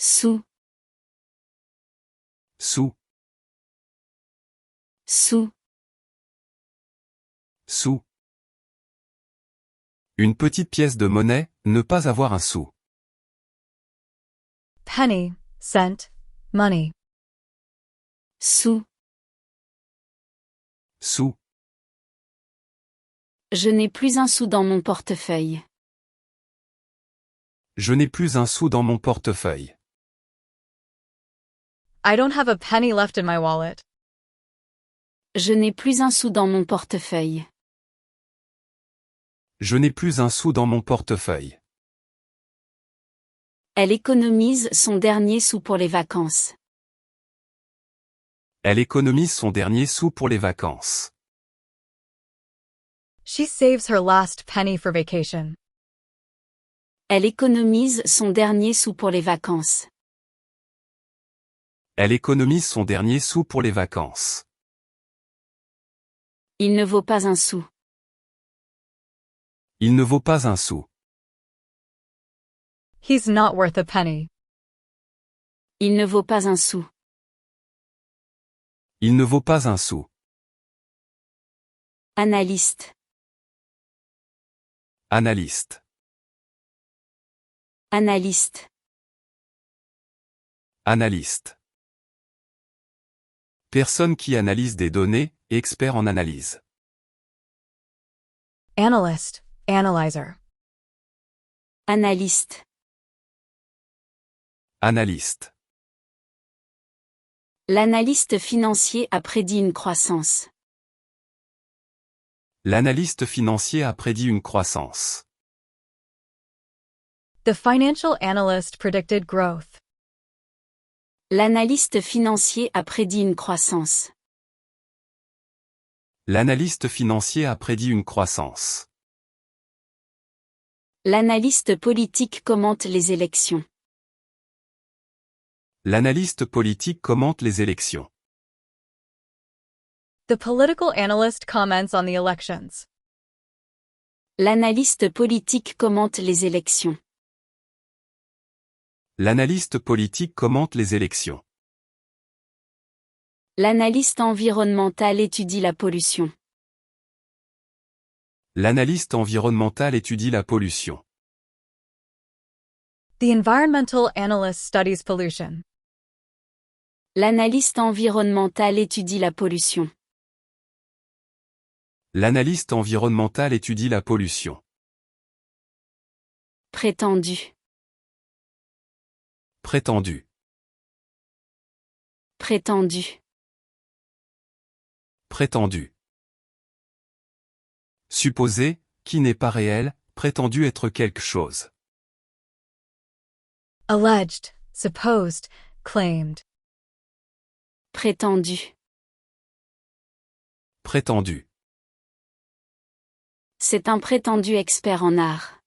Sous, Sous, sous, sous. Une petite pièce de monnaie, ne pas avoir un sou. Penny, cent, money. sous. Sous. Je n'ai plus un sou dans mon portefeuille. Je n'ai plus un sou dans mon portefeuille. I don't have a penny left in my wallet. Je n'ai plus un sou dans mon portefeuille. Je n'ai plus un sou dans mon portefeuille. Elle économise son dernier sou pour les vacances. Elle économise son dernier sou pour les vacances. She saves her last penny for vacation. Elle économise son dernier sou pour les vacances. Elle économise son dernier sou pour les vacances. Il ne vaut pas un sou. Il ne vaut pas un sou. He's not worth a penny. Il ne vaut pas un sou. Il ne vaut pas un sou. Analyste. Analyste. Analyste. Analyste. Personne qui analyse des données, expert en analyse. Analyst, analyzer. Analyste. Analyste. L'analyste financier a prédit une croissance. L'analyste financier a prédit une croissance. The financial analyst predicted growth. L'analyste financier a prédit une croissance. L'analyste financier a prédit une croissance. L'analyste politique commente les élections. L'analyste politique commente les élections. The political analyst comments on the elections. L'analyste politique commente les élections. L'analyste politique commente les élections. L'analyste environnemental étudie la pollution. L'analyste environnemental étudie la pollution. The environmental analyst studies pollution. L'analyste environnemental étudie la pollution. L'analyste environnemental étudie la pollution. Prétendu. Prétendu. Prétendu. Prétendu. Supposé, qui n'est pas réel, prétendu être quelque chose. Alleged, supposed, claimed. Prétendu. Prétendu. C'est un prétendu expert en art.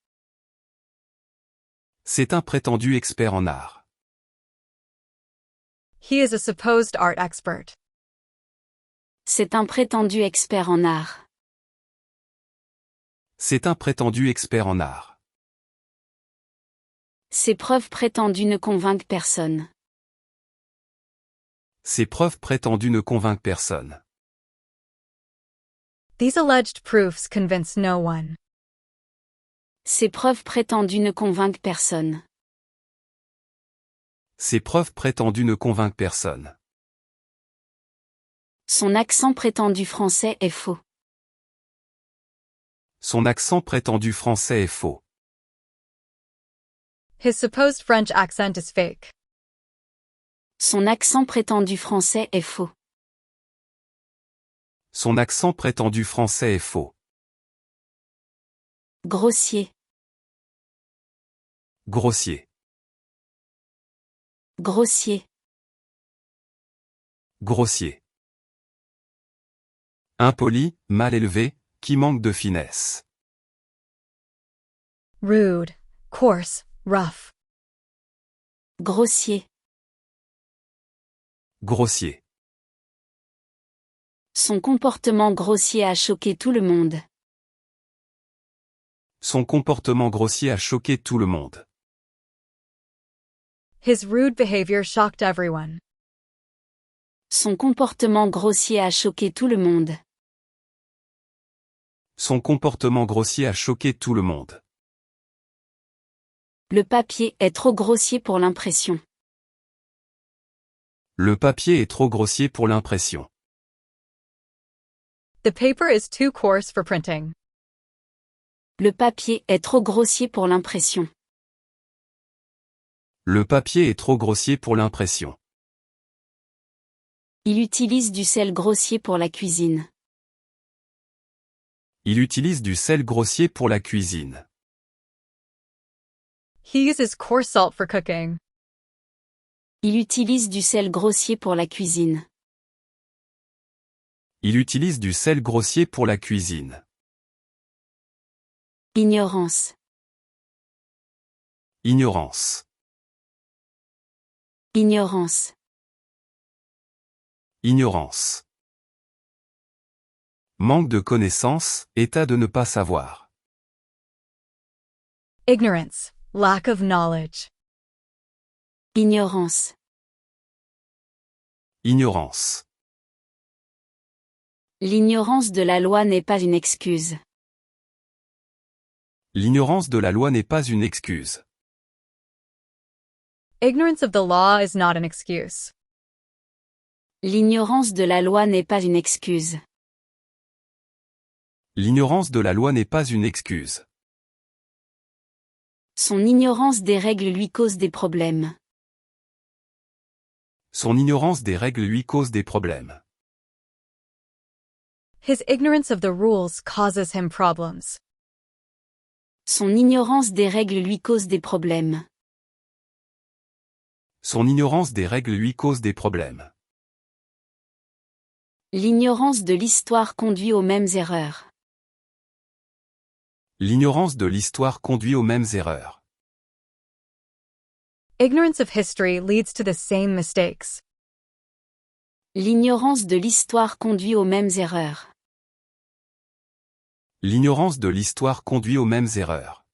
C'est un prétendu expert en art. He is a supposed art expert. C'est un prétendu expert en art. C'est un prétendu expert en art. Ces preuves prétendues ne convainquent personne. Ces preuves prétendues ne convainquent personne. These alleged proofs convince no one. Ces preuves prétendues ne convainquent personne. Ces preuves prétendues ne convainquent personne. Son accent prétendu français est faux. Son accent prétendu français est faux. His supposed French accent is fake. Son accent prétendu français est faux. Son accent prétendu français est faux. Grossier. Grossier. Grossier. Grossier. Impoli, mal élevé, qui manque de finesse. Rude, coarse, rough. Grossier. Grossier. Son comportement grossier a choqué tout le monde. Son comportement grossier a choqué tout le monde. His rude behavior shocked everyone. Son comportement grossier a choqué tout le monde. Son comportement grossier a choqué tout le monde. Le papier est trop grossier pour l'impression. Le papier est trop grossier pour l'impression. The paper is too coarse for printing. Le papier est trop grossier pour l'impression. Le papier est trop grossier pour l'impression. Il utilise du sel grossier pour la cuisine. Il utilise du sel grossier pour la cuisine. He uses coarse salt for cooking. Il utilise du sel grossier pour la cuisine. Il utilise du sel grossier pour la cuisine. Ignorance. Ignorance. Ignorance. Ignorance. Manque de connaissance, état de ne pas savoir. Ignorance, lack of knowledge. Ignorance. Ignorance. L'ignorance de la loi n'est pas une excuse. L'ignorance de la loi n'est pas une excuse. Ignorance of the law is not an excuse. L'ignorance de la loi n'est pas une excuse. L'ignorance de la loi n'est pas une excuse. Son ignorance des règles lui cause des problèmes. Son ignorance des règles lui cause des problèmes. His ignorance of the rules causes him problems. Son ignorance des règles lui cause des problèmes. Son ignorance des règles lui cause des problèmes. L'ignorance de l'histoire conduit aux mêmes erreurs. L'ignorance de l'histoire conduit aux mêmes erreurs. Ignorance of history leads to the same mistakes. L'ignorance de l'histoire conduit aux mêmes erreurs. L'ignorance de l'histoire conduit aux mêmes erreurs.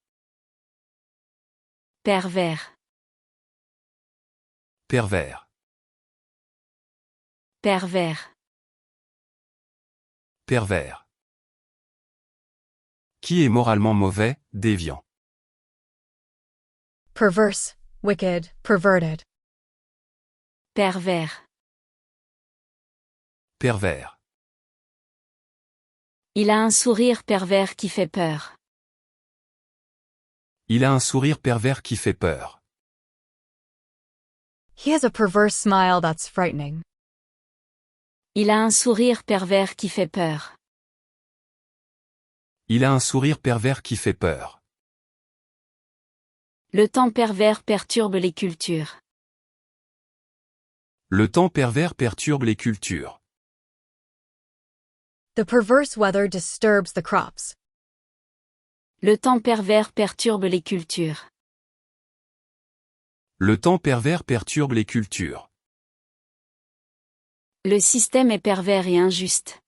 Pervers. Pervers. Pervers. Pervers. Qui est moralement mauvais, déviant. Perverse, wicked, perverted. Pervers. Pervers. Il a un sourire pervers qui fait peur. Il a un sourire pervers qui fait peur. He has a perverse smile that's frightening. Il a un sourire pervers qui fait peur. Il a un sourire pervers qui fait peur. Le temps pervers perturbe les cultures. Le temps pervers perturbe les cultures. The perverse weather disturbs the crops. Le temps pervers perturbe les cultures. Le temps pervers perturbe les cultures. Le système est pervers et injuste.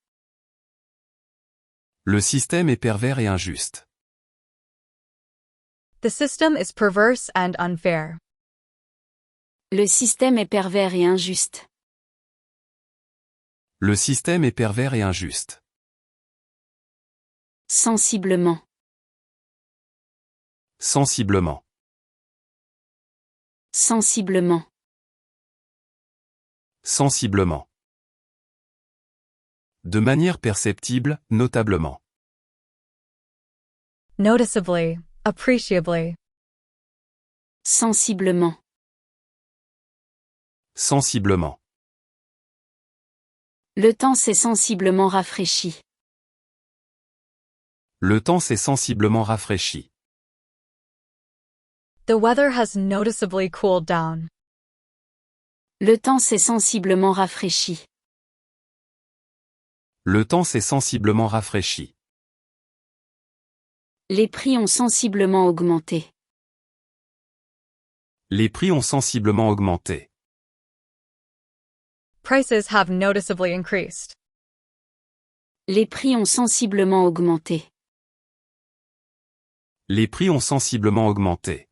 Le système est pervers et injuste. The system is perverse and unfair. Le système est pervers et injuste. Le système est pervers et injuste. Sensiblement. Sensiblement. Sensiblement. Sensiblement. De manière perceptible, notablement. Noticeably, appreciably. Sensiblement. Sensiblement. Le temps s'est sensiblement rafraîchi. Le temps s'est sensiblement rafraîchi. The weather has noticeably cooled down. Le temps s'est sensiblement rafraîchi. Le temps s'est sensiblement rafraîchi. Les prix ont sensiblement augmenté. Les prix ont sensiblement augmenté. Prices have noticeably increased. Les prix ont sensiblement augmenté. Les prix ont sensiblement augmenté.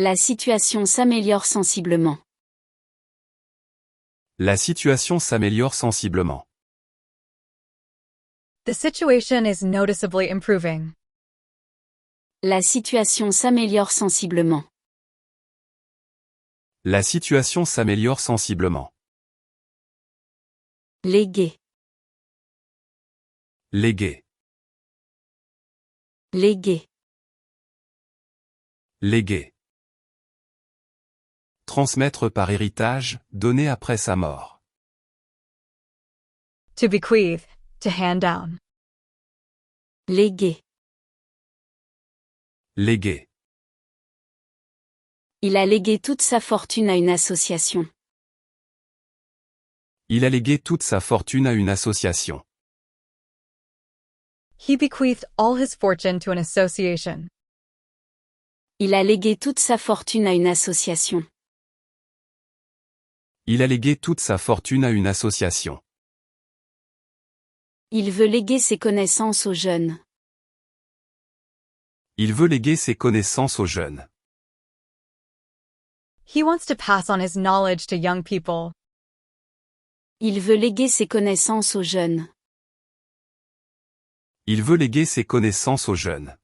La situation s'améliore sensiblement. La situation s'améliore sensiblement. The situation is noticeably improving. La situation s'améliore sensiblement. La situation s'améliore sensiblement. Léguer. Léguer. Léguer. Léguer. Transmettre par héritage, donner après sa mort. To bequeath, to hand down. Léguer. Léguer. Il a légué toute sa fortune à une association. Il a légué toute sa fortune à une association. He bequeathed all his fortune to an association. Il a légué toute sa fortune à une association. Il a légué toute sa fortune à une association. Il veut léguer ses connaissances aux jeunes. Il veut léguer ses connaissances aux jeunes. He wants to pass on his knowledge to young people. Il veut léguer ses connaissances aux jeunes. Il veut léguer ses connaissances aux jeunes.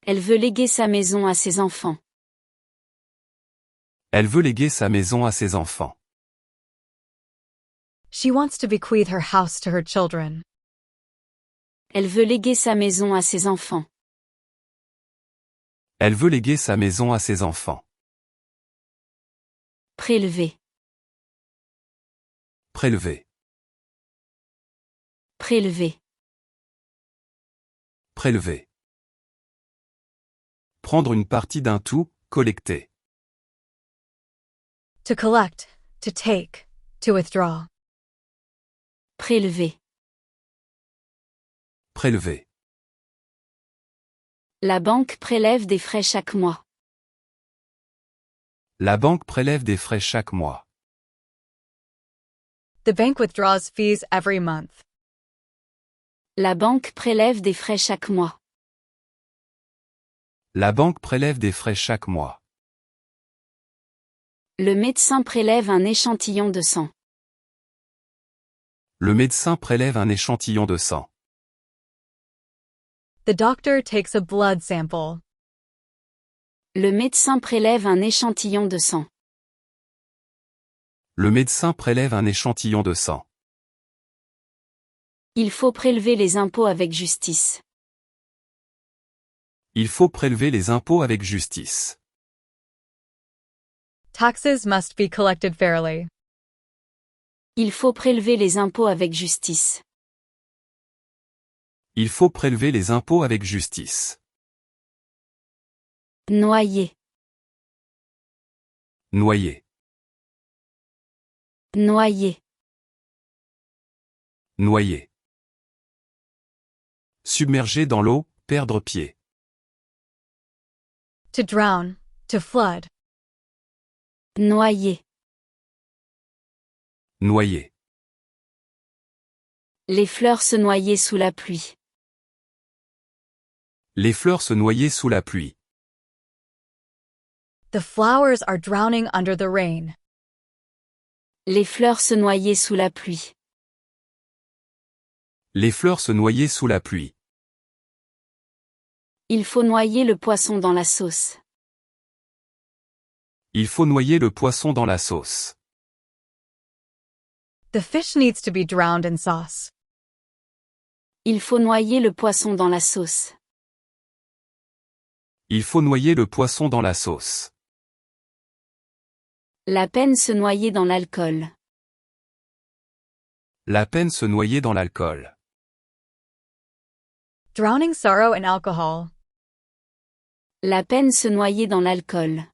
Elle veut léguer sa maison à ses enfants. Elle veut léguer sa maison à ses enfants. She wants to bequeath her house to her children. Elle veut léguer sa maison à ses enfants. Elle veut léguer sa maison à ses enfants. Prélever. Prélever. Prélever. Prélever. Prendre une partie d'un tout, collecter. To collect, to take, to withdraw. Prélever. Prélever. La banque prélève des frais chaque mois. La banque prélève des frais chaque mois. The bank withdraws fees every month. La banque prélève des frais chaque mois. La banque prélève des frais chaque mois. Le médecin prélève un échantillon de sang. Le médecin prélève un échantillon de sang. The doctor takes a blood sample. Le médecin prélève un échantillon de sang. Le médecin prélève un échantillon de sang. Il faut prélever les impôts avec justice. Il faut prélever les impôts avec justice. Taxes must be collected fairly. Il faut prélever les impôts avec justice. Il faut prélever les impôts avec justice. Noyer. Noyer. Noyer. Noyer. Submerger dans l'eau, perdre pied. To drown, to flood. Noyer. Noyer. Les fleurs se noyer sous la pluie. Les fleurs se noyer sous la pluie. The flowers are drowning under the rain. Les fleurs se noyer sous la pluie. Les fleurs se noyer sous la pluie. Il faut noyer le poisson dans la sauce. Il faut noyer le poisson dans la sauce. The fish needs to be drowned in sauce. Il faut noyer le poisson dans la sauce. Il faut noyer le poisson dans la sauce. La peine se noyer dans l'alcool. La peine se noyer dans l'alcool. Drowning sorrow in alcohol. La peine se noyer dans l'alcool.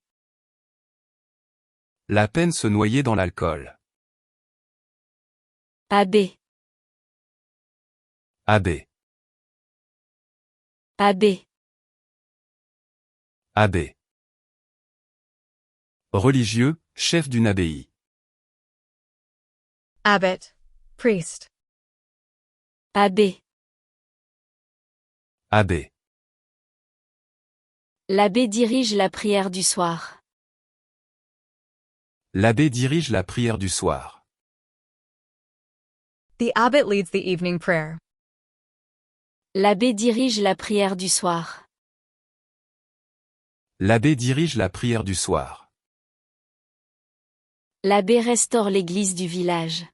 La peine se noyer dans l'alcool. Abbé. Abbé. Abbé. Abbé. Religieux, chef d'une abbaye. Abbot. Priest. Abbé. Abbé. L'abbé dirige la prière du soir. L'abbé dirige la prière du soir. The abbot leads the evening prayer. L'abbé dirige la prière du soir. L'abbé dirige la prière du soir. L'abbé restaure l'église du village.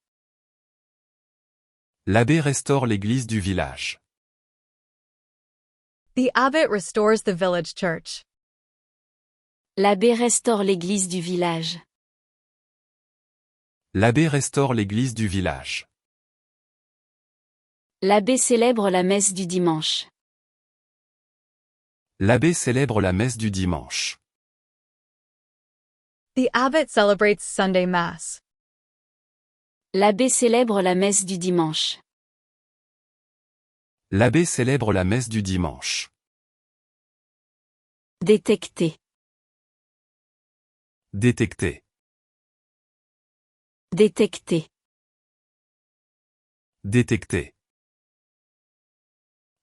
L'abbé restaure l'église du village. The abbot restores the village church. L'abbé restaure l'église du village. L'abbé restaure l'église du village. L'abbé célèbre la messe du dimanche. L'abbé célèbre la messe du dimanche. The abbot celebrates Sunday Mass. L'abbé célèbre la messe du dimanche. L'abbé célèbre la messe du dimanche. Détecter. Détecter. Détecter. Détecter.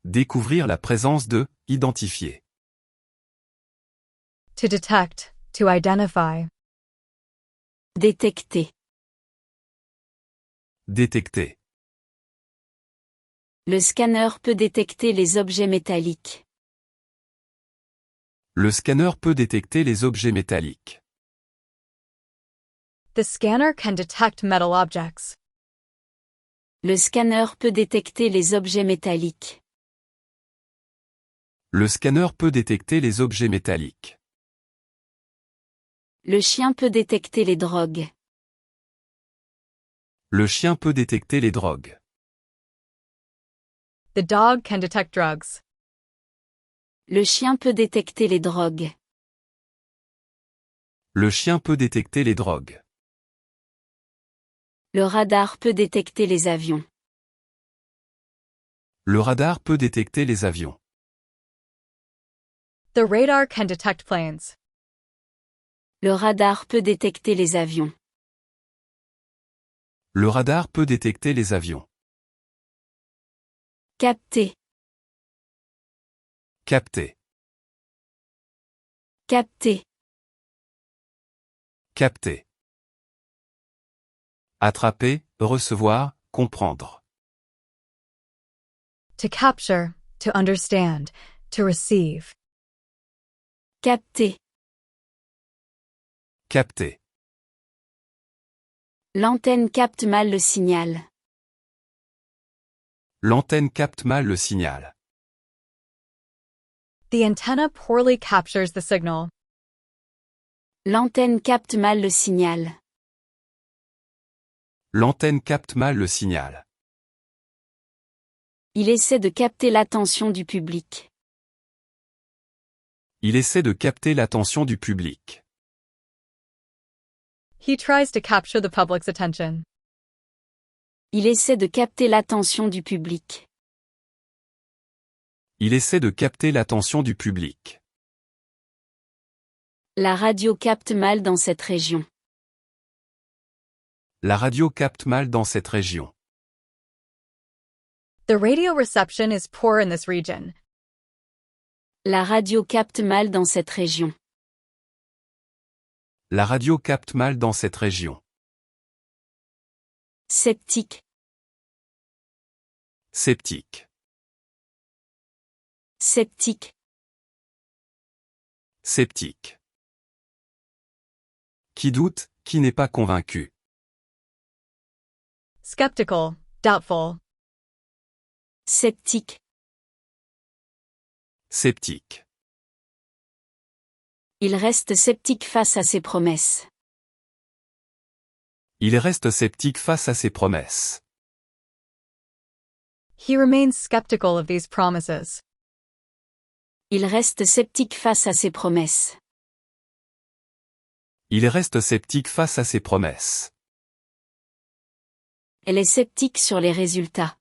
Découvrir la présence de, identifier. To detect, to identify. Détecter. Détecter. Le scanner peut détecter les objets métalliques. Le scanner peut détecter les objets métalliques. The scanner can detect metal objects. Le scanner peut détecter les objets métalliques. Le scanner peut détecter les objets métalliques. Le chien peut détecter les drogues. Le chien peut détecter les drogues. The dog can detect drugs. Le chien peut détecter les drogues. Le chien peut détecter les drogues. Le radar peut détecter les avions. Le radar peut détecter les avions. The radar can detect planes. Le radar peut détecter les avions. Le radar peut détecter les avions. Capter. Capter. Capter. Capter. Attraper, recevoir, comprendre. To capture, to understand, to receive. Capter. Capter. L'antenne capte mal le signal. L'antenne capte mal le signal. The antenna poorly captures the signal. L'antenne capte mal le signal. L'antenne capte mal le signal. Il essaie de capter l'attention du public. Il essaie de capter l'attention du public. He tries to capture the public's attention. Il essaie de capter l'attention du public. Il essaie de capter l'attention du public. La radio capte mal dans cette région. La radio capte mal dans cette région. The radio reception is poor in this region. La radio capte mal dans cette région. La radio capte mal dans cette région. Sceptique. Sceptique. Sceptique. Sceptique. Qui doute, qui n'est pas convaincu. Skeptical, doubtful. Sceptique. Sceptique. Il reste sceptique face à ses promesses. Il reste sceptique face à ses promesses. He remains skeptical of these promises. Il reste sceptique face à ses promesses. Il reste sceptique face à ses promesses. Elle est sceptique sur les résultats.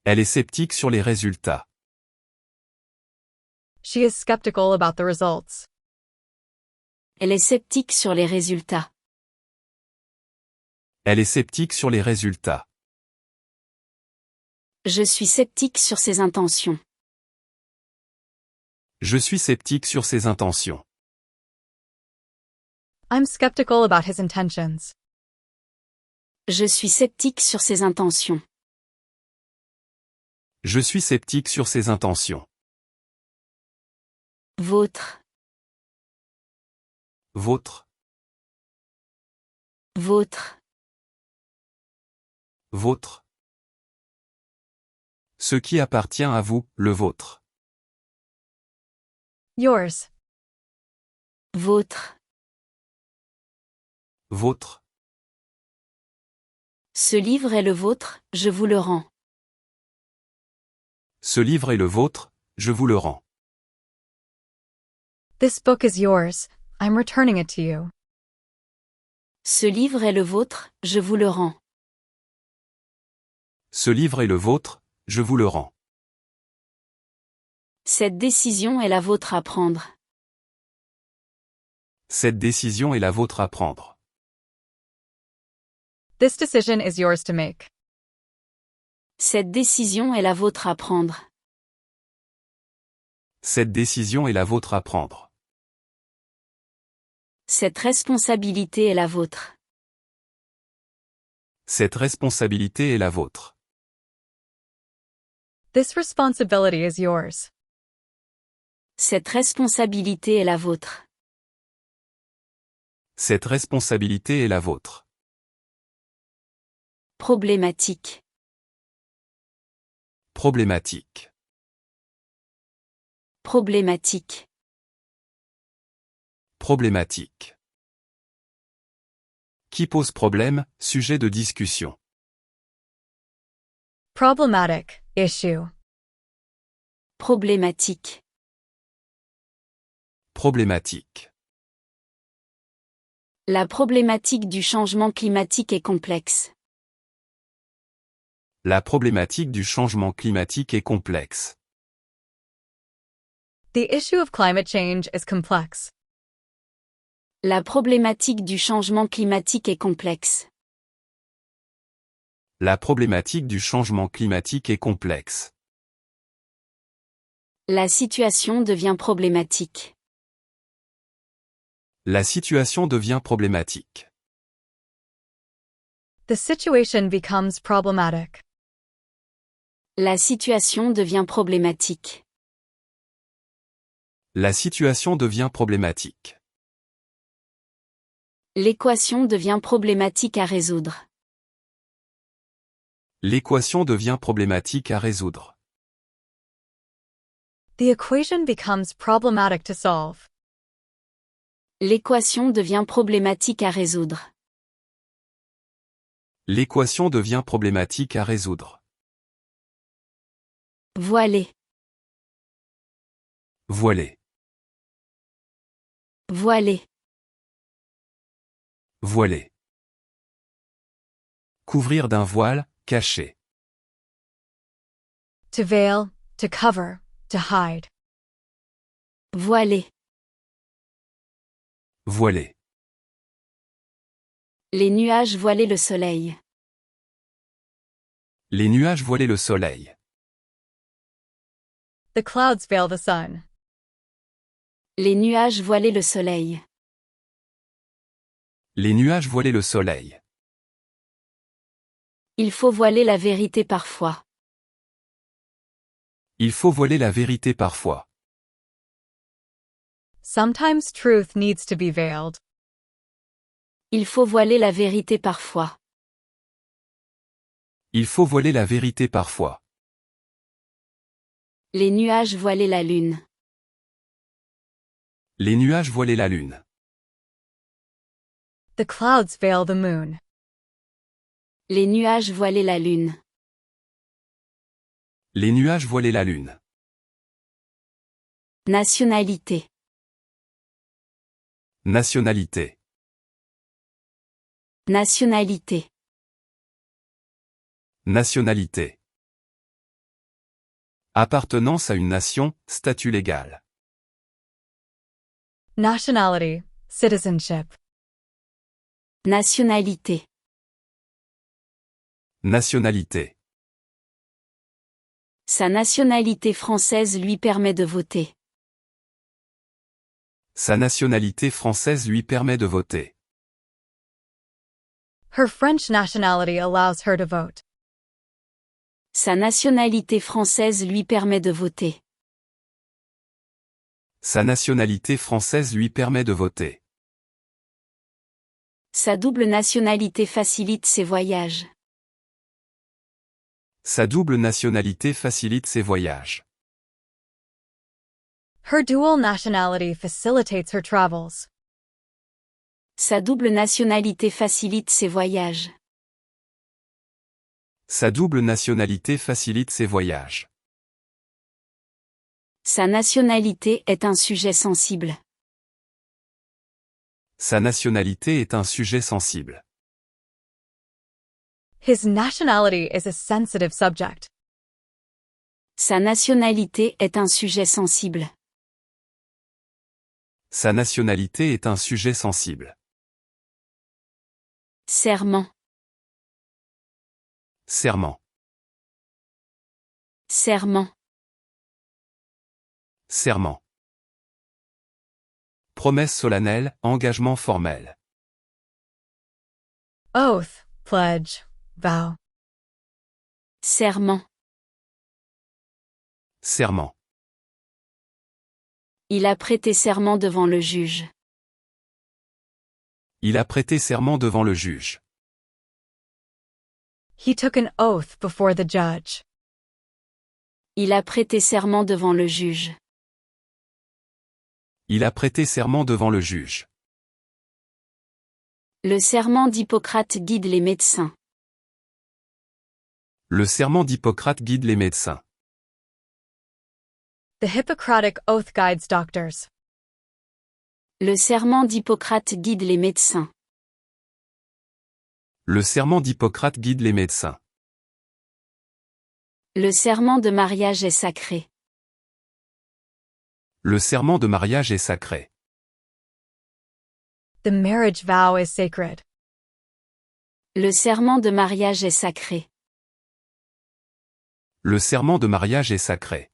Elle est sceptique sur les résultats. She is skeptical about the results. Elle est sceptique sur les résultats. Elle est sceptique sur les résultats. Je suis sceptique sur ses intentions. Je suis sceptique sur ses intentions. I'm skeptical about his intentions. Je suis sceptique sur ses intentions. Je suis sceptique sur ses intentions. Vôtre, Vôtre, vôtre, vôtre. Ce qui appartient à vous, le vôtre. Yours. vôtre. Vôtre. Ce livre est le vôtre, je vous le rends. Ce livre est le vôtre, je vous le rends. This book is yours, I'm returning it to you. Ce livre est le vôtre, je vous le rends. Ce livre est le vôtre, je vous le rends. Cette décision est la vôtre à prendre. Cette décision est la vôtre à prendre. This decision is yours to make. Cette décision est la vôtre à prendre. Cette décision est la vôtre à prendre. Cette responsabilité est la vôtre. Cette responsabilité est la vôtre. This responsibility is yours. Cette responsabilité est la vôtre. Cette responsabilité est la vôtre. Problématique. Problématique. Problématique. Problématique. Qui pose problème, sujet de discussion. Problematic, issue. Problématique. Problématique. La problématique du changement climatique est complexe. La problématique du changement climatique est complexe. The issue of climate change is complex. La problématique du changement climatique est complexe. La problématique du changement climatique est complexe. La situation devient problématique. La situation devient problématique. The situation becomes problematic. La situation devient problématique. La situation devient problématique. L'équation devient problématique à résoudre. L'équation devient problématique à résoudre. The equation becomes problematic to solve. L'équation devient problématique à résoudre. L'équation devient problématique à résoudre. Voiler. Voiler. Voiler. Voiler. Couvrir d'un voile, cacher. To veil, to cover, to hide. Voiler. Voiler. Les nuages voilaient le soleil. Les nuages voilaient le soleil. The clouds veil the sun. Les nuages voilaient le soleil. Les nuages voilaient le soleil. Il faut voiler la vérité parfois. Il faut voiler la vérité parfois. Sometimes truth needs to be veiled. Il faut voiler la vérité parfois. Il faut voiler la vérité parfois. Les nuages voilaient la lune. Les nuages voilaient la lune. The clouds veil the moon. Les nuages voilaient la lune. Les nuages voilaient la lune. Nationalité. Nationalité. Nationalité. Nationalité. Appartenance à une nation, statut légal. Nationality, citizenship. Nationalité. Nationalité. Sa nationalité française lui permet de voter. Sa nationalité française lui permet de voter. Her French nationality allows her to vote. Sa nationalité française lui permet de voter. Sa nationalité française lui permet de voter. Sa double nationalité facilite ses voyages. Sa double nationalité facilite ses voyages. Her dual nationality facilitates her travels. Sa double nationalité facilite ses voyages. Sa double nationalité facilite ses voyages. Sa nationalité est un sujet sensible. Sa nationalité est un sujet sensible. His nationality is a sensitive subject. Sa nationalité est un sujet sensible. Sa nationalité est un sujet sensible. Serment. Serment. Serment. Serment. Promesse solennelle, engagement formel. Oath, pledge, vow. Serment. Serment. Il a prêté serment devant le juge. Il a prêté serment devant le juge. He took an oath before the judge. Il a prêté serment devant le juge. Il a prêté serment devant le juge. Le serment d'Hippocrate guide les médecins. Le serment d'Hippocrate guide les médecins. The Hippocratic Oath guides doctors. Le serment d'Hippocrate guide les médecins. Le serment d'Hippocrate guide les médecins. Le serment de mariage est sacré. Le serment de mariage est sacré. The marriage vow is sacred. Le serment de mariage est sacré. Le serment de mariage est sacré.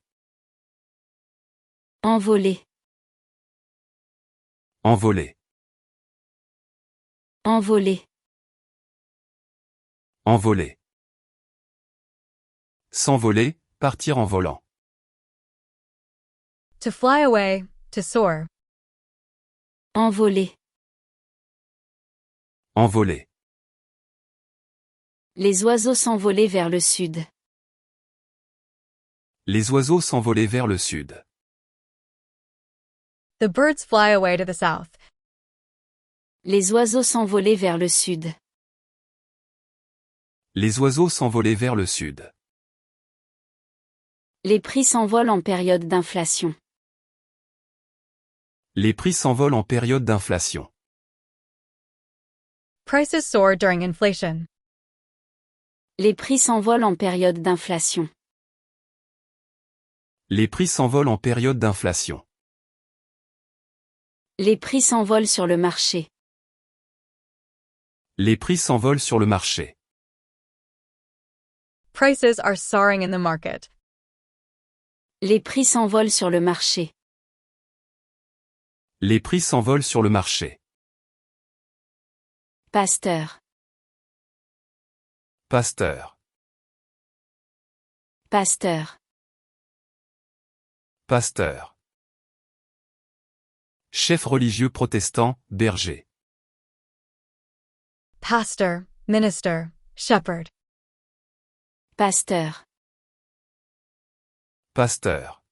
Envolé. Envolé. Envolé. Envolé. S'envoler, partir en volant. To fly away, to soar. Envolé. Envolé. Les oiseaux s'envolaient vers le sud. Les oiseaux s'envolaient vers le sud. The birds fly away to the south. Les oiseaux s'envolaient vers le sud. Les oiseaux s'envolaient vers le sud. Les prix s'envolent en période d'inflation. Les prix s'envolent en période d'inflation. Prices soar during inflation. Les prix s'envolent en période d'inflation. Les prix s'envolent en période d'inflation. Les prix s'envolent sur le marché. Les prix s'envolent sur le marché. Prices are soaring in the market. Les prix s'envolent sur le marché. Les prix s'envolent sur le marché. Pasteur. Pasteur. Pasteur. Pasteur. Chef religieux protestant, berger. Pastor, minister, shepherd. Pasteur. Pasteur.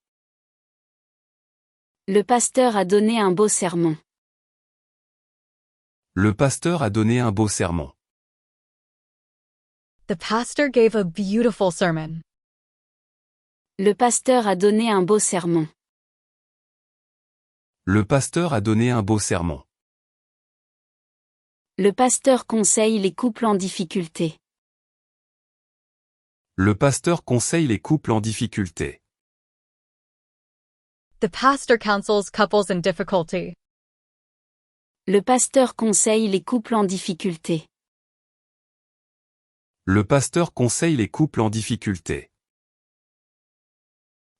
Le pasteur a donné un beau sermon. Le pasteur a donné un beau sermon. The pastor gave a beautiful sermon. Le pasteur a donné un beau sermon. Le pasteur a donné un beau sermon. Le pasteur conseille les couples en difficulté. Le pasteur conseille les couples en difficulté. The pastor counsels couples in difficulty. Le pasteur conseille les couples en difficulté. Le pasteur conseille les couples en difficulté.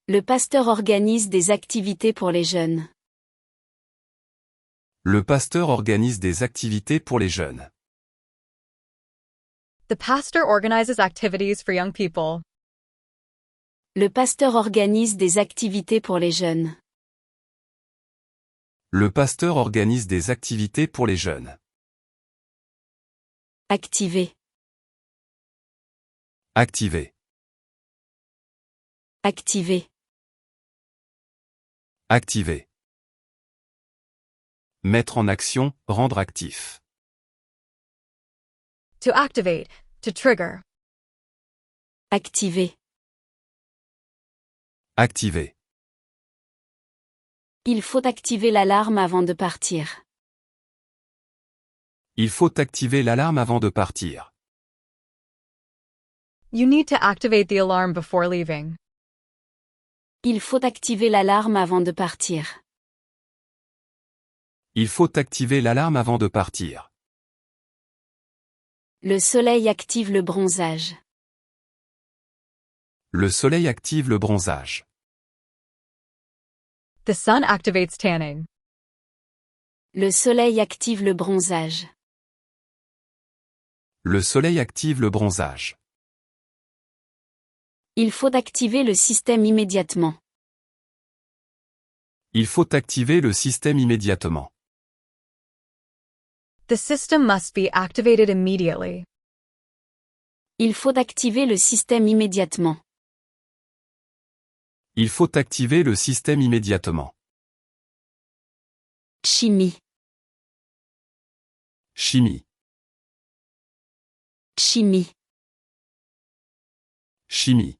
Le pasteur organise des activités pour les jeunes. Le pasteur organise des activités pour les jeunes. The pastor organizes activities for young people. Le pasteur organise des activités pour les jeunes. Le pasteur organise des activités pour les jeunes. Activer. Activer. Activer. Activer. Mettre en action, rendre actif. To activate, to trigger. Activer. Activer. Il faut activer l'alarme avant de partir. Il faut activer l'alarme avant de partir. You need to activate the alarm before leaving. Il faut activer l'alarme avant de partir. Il faut activer l'alarme avant de partir. Le soleil active le bronzage. Le soleil active le bronzage. The sun activates tanning. Le soleil active le bronzage. Le soleil active le bronzage. Il faut activer le système immédiatement. Il faut activer le système immédiatement. The system must be activated immediately. Il faut activer le système immédiatement. Il faut activer le système immédiatement. Chimie. Chimie. Chimie. Chimie.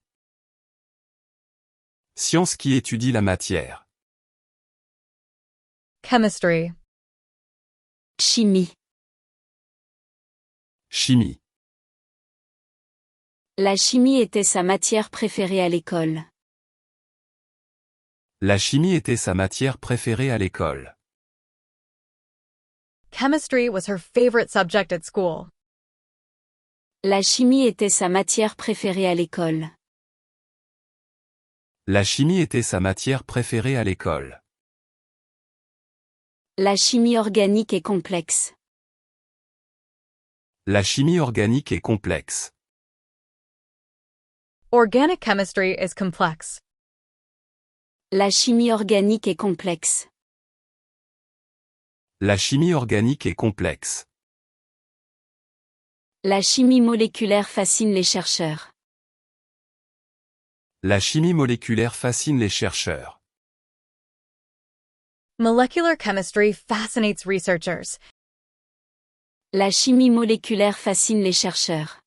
Science qui étudie la matière. Chemistry. Chimie. Chimie. La chimie était sa matière préférée à l'école. La chimie était sa matière préférée à l'école. Chemistry was her favorite subject at school. La chimie était sa matière préférée à l'école. La chimie était sa matière préférée à l'école. La chimie organique est complexe. La chimie organique est complexe. Organic chemistry is complex. La chimie organique est complexe. La chimie organique est complexe. La chimie moléculaire fascine les chercheurs. La chimie moléculaire fascine les chercheurs. Molecular chemistry fascinates researchers. La chimie moléculaire fascine les chercheurs.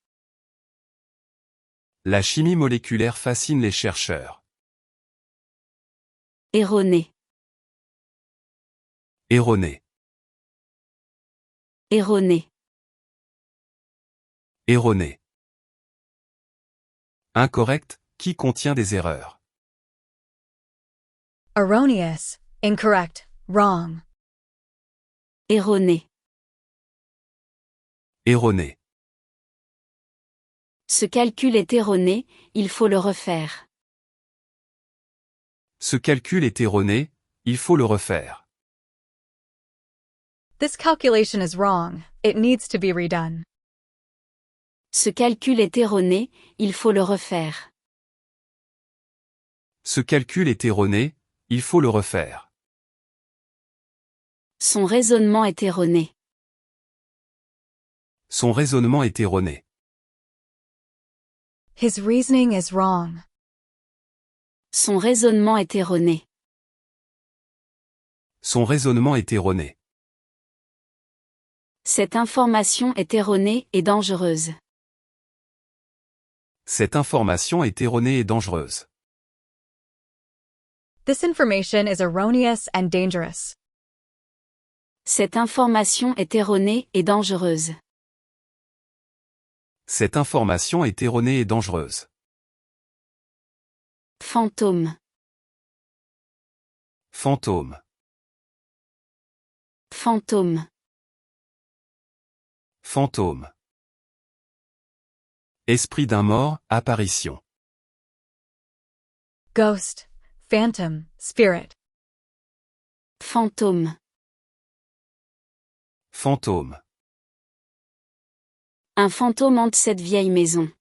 La chimie moléculaire fascine les chercheurs. Erroné. Erroné. Erroné. Erroné. Incorrect, qui contient des erreurs. Erroneous, incorrect, wrong. Erroné. Erroné. Ce calcul est erroné, il faut le refaire. Ce calcul est erroné, il faut le refaire. This calculation is wrong, it needs to be redone. Ce calcul est erroné, il faut le refaire. Ce calcul est erroné, il faut le refaire. Son raisonnement est erroné. Son raisonnement est erroné. His reasoning is wrong. Son raisonnement est erroné. Son raisonnement est erroné. Cette information est erronée et dangereuse. Cette information est erronée et dangereuse. This information is erroneous and dangerous. Cette information est erronée et dangereuse. Cette information est erronée et dangereuse. Fantôme. Fantôme. Fantôme. Fantôme. Esprit d'un mort, apparition. Ghost, phantom, spirit. Fantôme. Fantôme. Un fantôme hante cette vieille maison.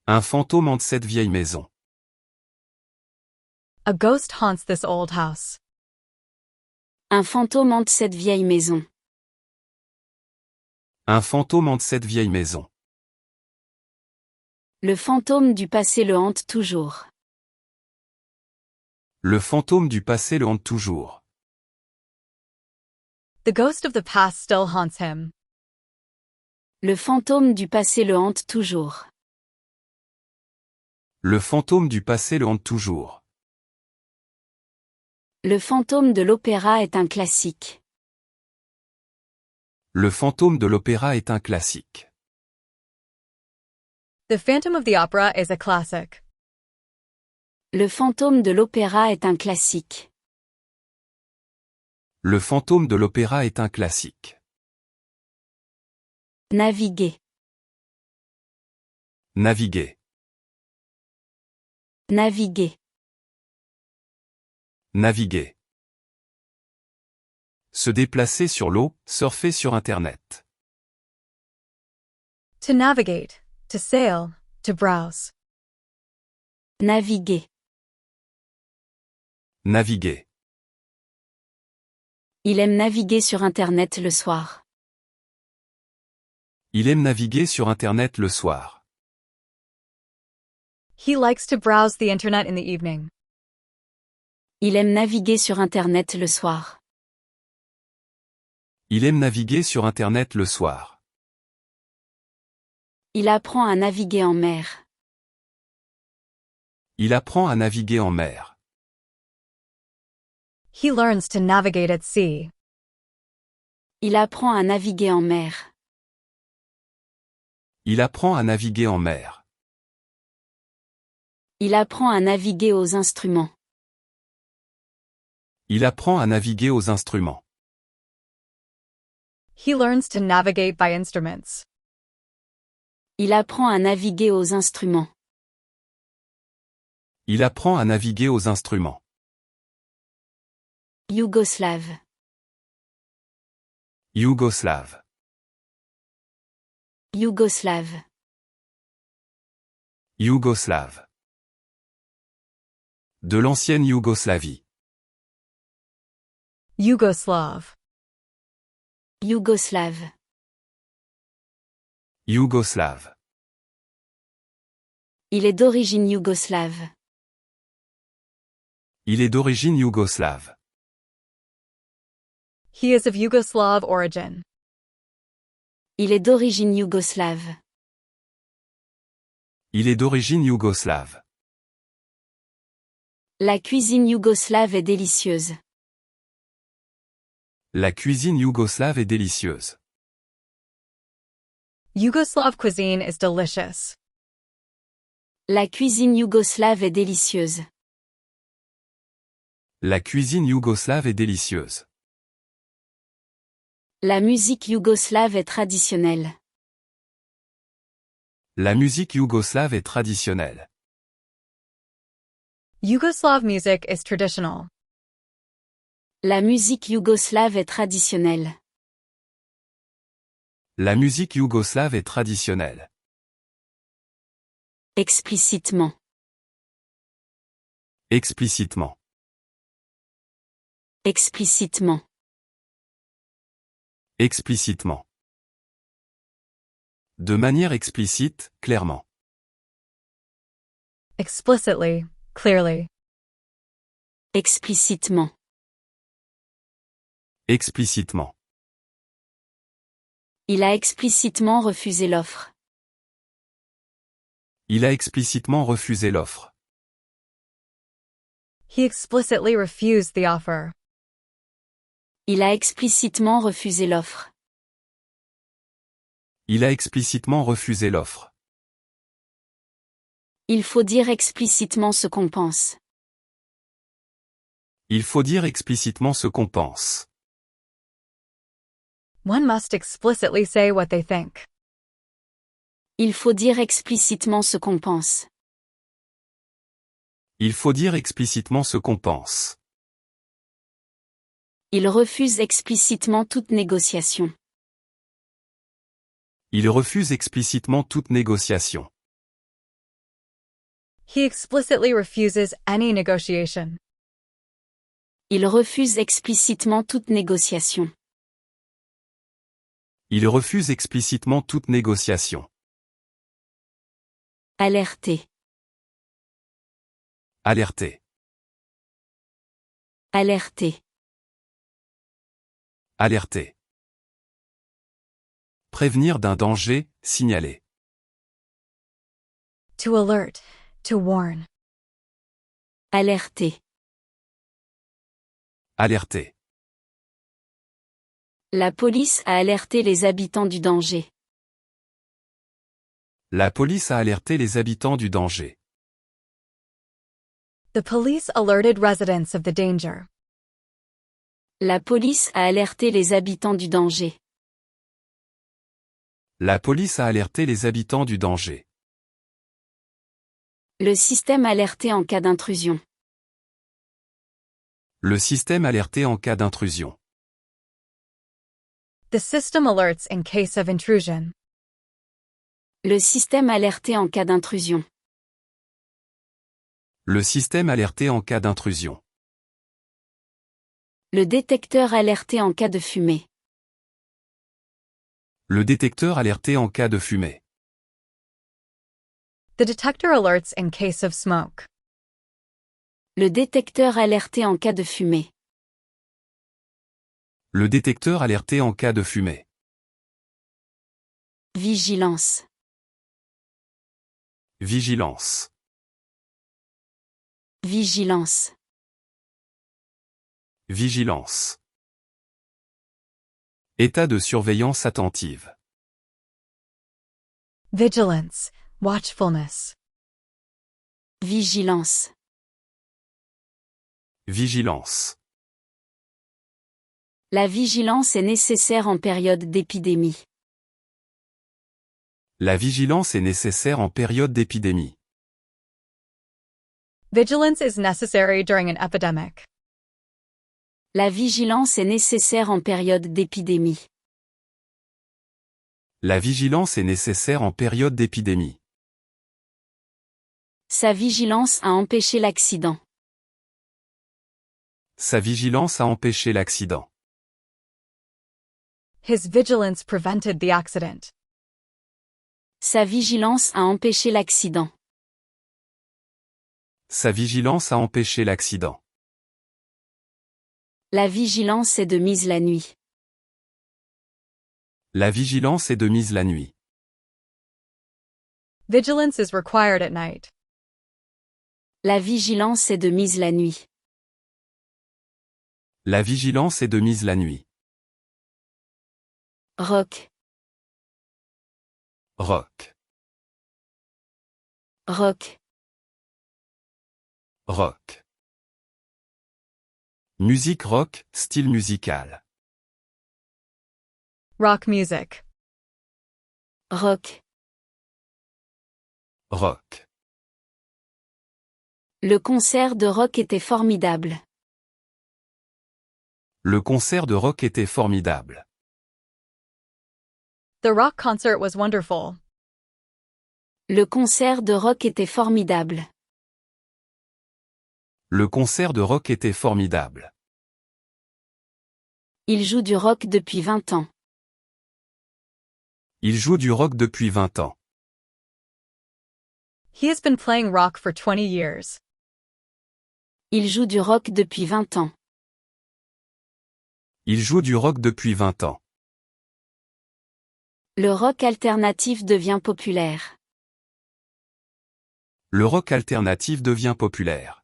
Un fantôme hante cette vieille maison. A ghost haunts this old house. Un fantôme hante cette vieille maison. Un fantôme hante cette vieille maison. Le fantôme du passé le hante toujours. Le fantôme du passé le hante toujours. The ghost of the past still haunts him. Le fantôme du passé le hante toujours. Le fantôme du passé le hante toujours. Le fantôme de l'opéra est un classique. Le fantôme de l'opéra est un classique. The Phantom of the Opera is a classic. Le fantôme de l'opéra est un classique. Le fantôme de l'opéra est un classique. Naviguer. Naviguer. Naviguer. Naviguer. Se déplacer sur l'eau, surfer sur Internet. To navigate, to sail, to browse. Naviguer. Naviguer. Il aime naviguer sur Internet le soir. Il aime naviguer sur Internet le soir. He likes to browse the internet in the evening. Il aime naviguer sur Internet le soir. Il aime naviguer sur Internet le soir. Il apprend à naviguer en mer. Il apprend à naviguer en mer. He learns to navigate at sea. Il apprend à naviguer en mer. Il apprend à naviguer en mer. Il apprend à naviguer aux instruments. Il apprend à naviguer aux instruments. He learns to navigate by instruments. Il apprend à naviguer aux instruments. Il apprend à naviguer aux instruments. Yougoslave. Yougoslave. Yougoslave. Yougoslave. De l'ancienne Yougoslavie. Yugoslav. Yougoslave. Yougoslave. Il est d'origine yougoslave. Il est d'origine yougoslave. He is of Yugoslav origin. Il est d'origine yougoslave. Il est d'origine yougoslave. La cuisine yougoslave est délicieuse. La cuisine yougoslave est délicieuse. Yugoslav cuisine is delicious. La cuisine yougoslave est délicieuse. La cuisine yougoslave est délicieuse. La musique yougoslave est traditionnelle. La musique yougoslave est traditionnelle. Yugoslav music is traditional. La musique yougoslave est traditionnelle. La musique yougoslave est traditionnelle. Explicitement. Explicitement. Explicitement. Explicitement. De manière explicite, clairement. Explicitly, clearly. Explicitement. Explicitement. Il a explicitement refusé l'offre. Il a explicitement refusé l'offre. He explicitly refused the offer. Il a explicitement refusé l'offre. Il a explicitement refusé l'offre. Il faut dire explicitement ce qu'on pense. Il faut dire explicitement ce qu'on pense. One must explicitly say what they think. Il faut dire explicitement ce qu'on pense. Il faut dire explicitement ce qu'on pense. Il refuse explicitement toute négociation. Il refuse explicitement toute négociation. He explicitly refuses any negotiation. Il refuse explicitement toute négociation. Il refuse explicitement toute négociation. Alerter. Alerter. Alerter. Alerter. Prévenir d'un danger, signaler. To alert. To warn. Alerter. Alerter. La police a alerté les habitants du danger. La police a alerté les habitants du danger. The police alerted residents of the danger. La police a alerté les habitants du danger. La police a alerté les habitants du danger. Le système alerté en cas d'intrusion. Le système alerté en cas d'intrusion. The system alerts in case of intrusion. Le système alerté en cas d'intrusion. Le système alerté en cas d'intrusion. Le détecteur alerté en cas de fumée. Le détecteur alerté en cas de fumée. The detector alerts in case of smoke. Le détecteur alerté en cas de fumée. Le détecteur alerté en cas de fumée. Vigilance. Vigilance. Vigilance. Vigilance. État de surveillance attentive. Vigilance. Watchfulness. Vigilance. Vigilance. La vigilance est nécessaire en période d'épidémie. La vigilance est nécessaire en période d'épidémie. Vigilance is necessary during an epidemic. La vigilance est nécessaire en période d'épidémie. La vigilance est nécessaire en période d'épidémie. Sa vigilance a empêché l'accident. Sa vigilance a empêché l'accident. His vigilance prevented the accident. Sa vigilance a empêché l'accident. Sa vigilance a empêché l'accident. La vigilance est de mise la nuit. La vigilance est de mise la nuit. Vigilance is required at night. La vigilance est de mise la nuit. La vigilance est de mise la nuit. Rock. Rock. Rock. Rock. Musique rock, style musical. Rock music. Rock. Rock. Le concert de rock était formidable. Le concert de rock était formidable. The rock concert was wonderful. Le concert de rock était formidable. Le concert de rock était formidable. Il joue du rock depuis 20 ans. Il joue du rock depuis 20 ans. He has been playing rock for 20 years. Il joue du rock depuis 20 ans. Il joue du rock depuis 20 ans. Le rock alternatif devient populaire. Le rock alternatif devient populaire.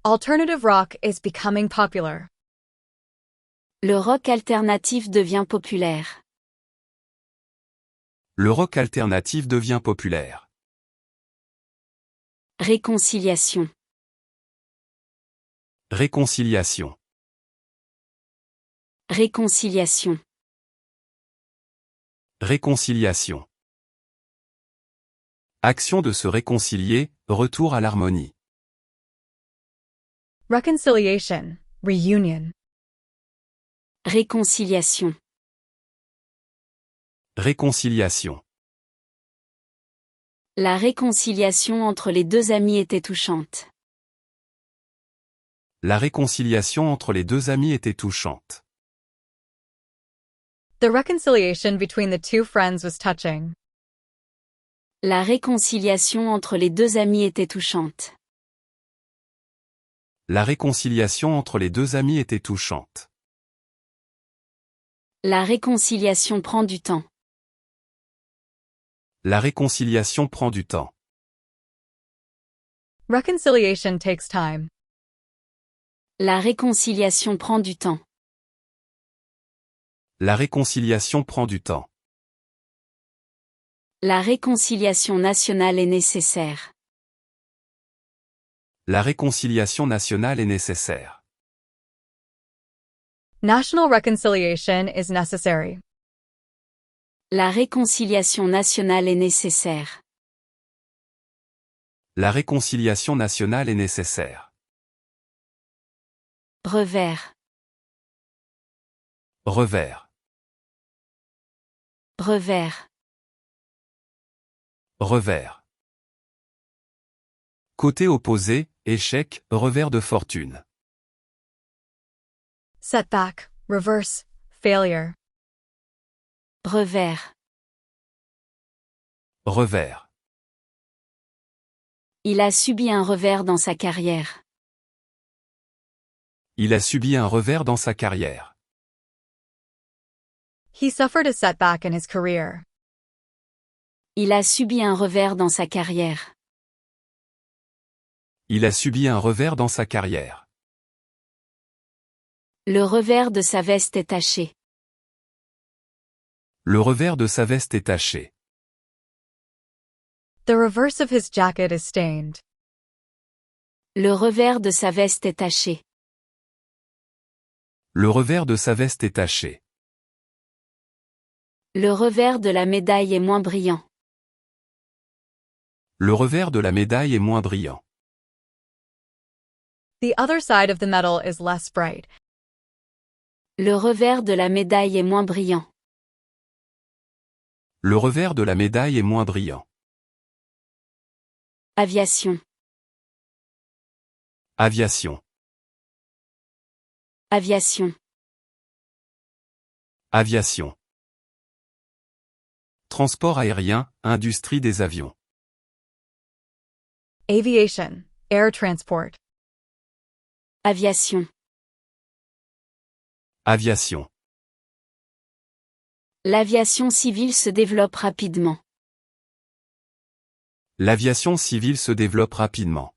Alternative rock is becoming popular. Le rock alternatif devient populaire. Le rock alternatif devient populaire. Réconciliation. Réconciliation. Réconciliation. Réconciliation. Action de se réconcilier, retour à l'harmonie. Reconciliation. Reunion. Réconciliation. Réconciliation. La réconciliation entre les deux amis était touchante. La réconciliation entre les deux amis était touchante. The reconciliation between the two friends was touching. La réconciliation entre les deux amis était touchante. La réconciliation entre les deux amis était touchante. La réconciliation prend du temps. La réconciliation prend du temps. Reconciliation takes time. La réconciliation prend du temps. La réconciliation prend du temps. La réconciliation nationale est nécessaire. La réconciliation nationale est nécessaire. National reconciliation is necessary. La réconciliation nationale est nécessaire. La réconciliation nationale est nécessaire. Revers. Revers. Revers. Revers. Côté opposé, échec, revers de fortune. Setback, reverse, failure. Revers. Revers. Il a subi un revers dans sa carrière. Il a subi un revers dans sa carrière. He suffered a setback in his career. Il a subi un revers dans sa carrière. Il a subi un revers dans sa carrière. Le revers de sa veste est taché. Le revers de sa veste est taché. The reverse of his jacket is stained. Le revers de sa veste est taché. Le revers de sa veste est taché. Le revers de la médaille est moins brillant. Le revers de la médaille est moins brillant. The other side of the medal is less bright. Le revers de la médaille est moins brillant. Le revers de la médaille est moins brillant. Aviation. Aviation. Aviation. Aviation. Transport aérien, industrie des avions. Aviation, air transport. Aviation. Aviation. L'aviation civile se développe rapidement. L'aviation civile se développe rapidement.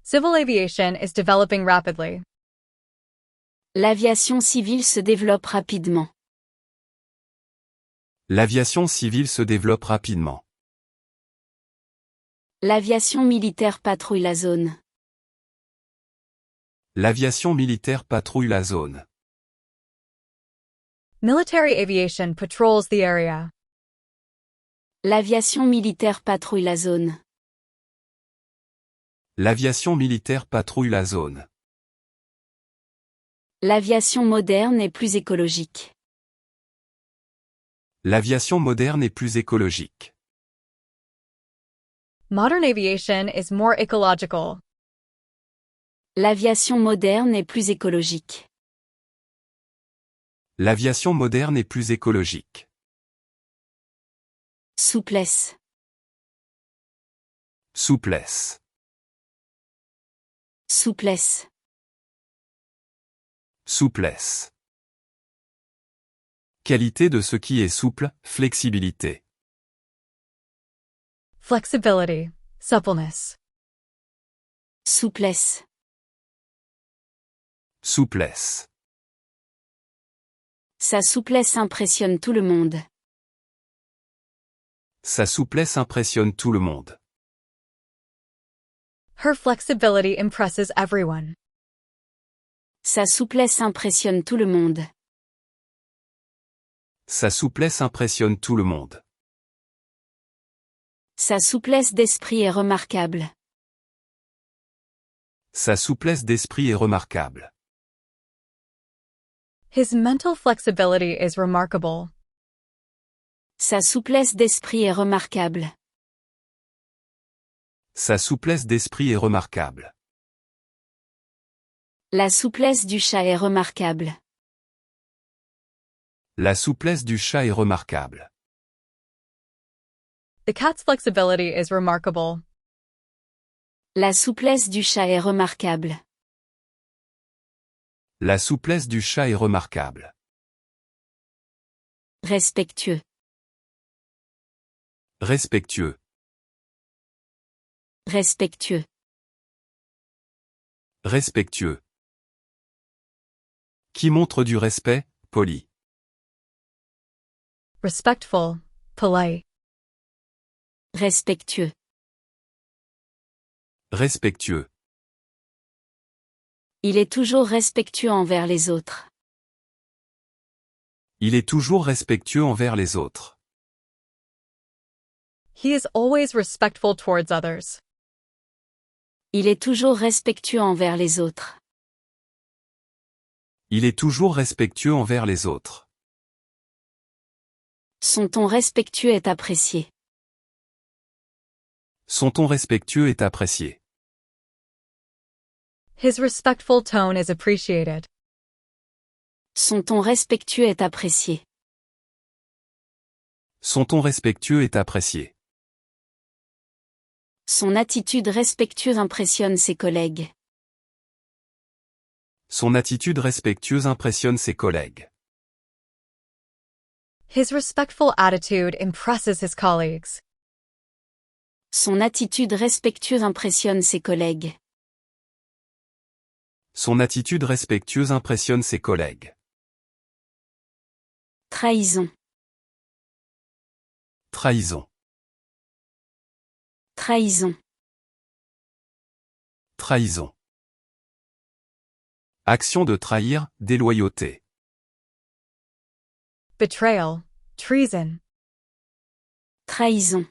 Civil aviation is developing rapidly. L'aviation civile se développe rapidement. L'aviation civile se développe rapidement. L'aviation militaire patrouille la zone. L'aviation militaire patrouille la zone. Military aviation patrols the area. L'aviation militaire patrouille la zone. L'aviation militaire patrouille la zone. L'aviation moderne est plus écologique. L'aviation moderne est plus écologique. Modern aviation is more ecological. L'aviation moderne est plus écologique. L'aviation moderne est plus écologique. Souplesse. Souplesse. Souplesse. Souplesse. Qualité de ce qui est souple, flexibilité. Flexibility, suppleness. Souplesse. Souplesse. Sa souplesse impressionne tout le monde. Sa souplesse impressionne tout le monde. Her flexibility impresses everyone. Sa souplesse impressionne tout le monde. Sa souplesse impressionne tout le monde. Sa souplesse d'esprit est remarquable. Sa souplesse d'esprit est remarquable. His mental flexibility is remarkable. Sa souplesse d'esprit est remarquable. Sa souplesse d'esprit est remarquable. La souplesse du chat est remarquable. La souplesse du chat est remarquable. The cat's flexibility is remarkable. La souplesse du chat est remarquable. La souplesse du chat est remarquable. Respectueux. Respectueux. Respectueux. Respectueux. Qui montre du respect, poli. Respectful, polite. Respectueux. Respectueux. Il est toujours respectueux envers les autres. Il est toujours respectueux envers les autres. He is always respectful towards others. Il est toujours respectueux envers les autres. Il est toujours respectueux envers les autres. Son ton respectueux est apprécié. Son ton respectueux est apprécié. His respectful tone is appreciated. Son ton respectueux est apprécié. Son ton respectueux est apprécié. Son attitude respectueuse impressionne ses collègues. Son attitude respectueuse impressionne ses collègues. His respectful attitude impresses his colleagues. Son attitude respectueuse impressionne ses collègues. Son attitude respectueuse impressionne ses collègues. Trahison. Trahison. Trahison. Trahison. Action de trahir, déloyauté. Betrayal, treason. Trahison.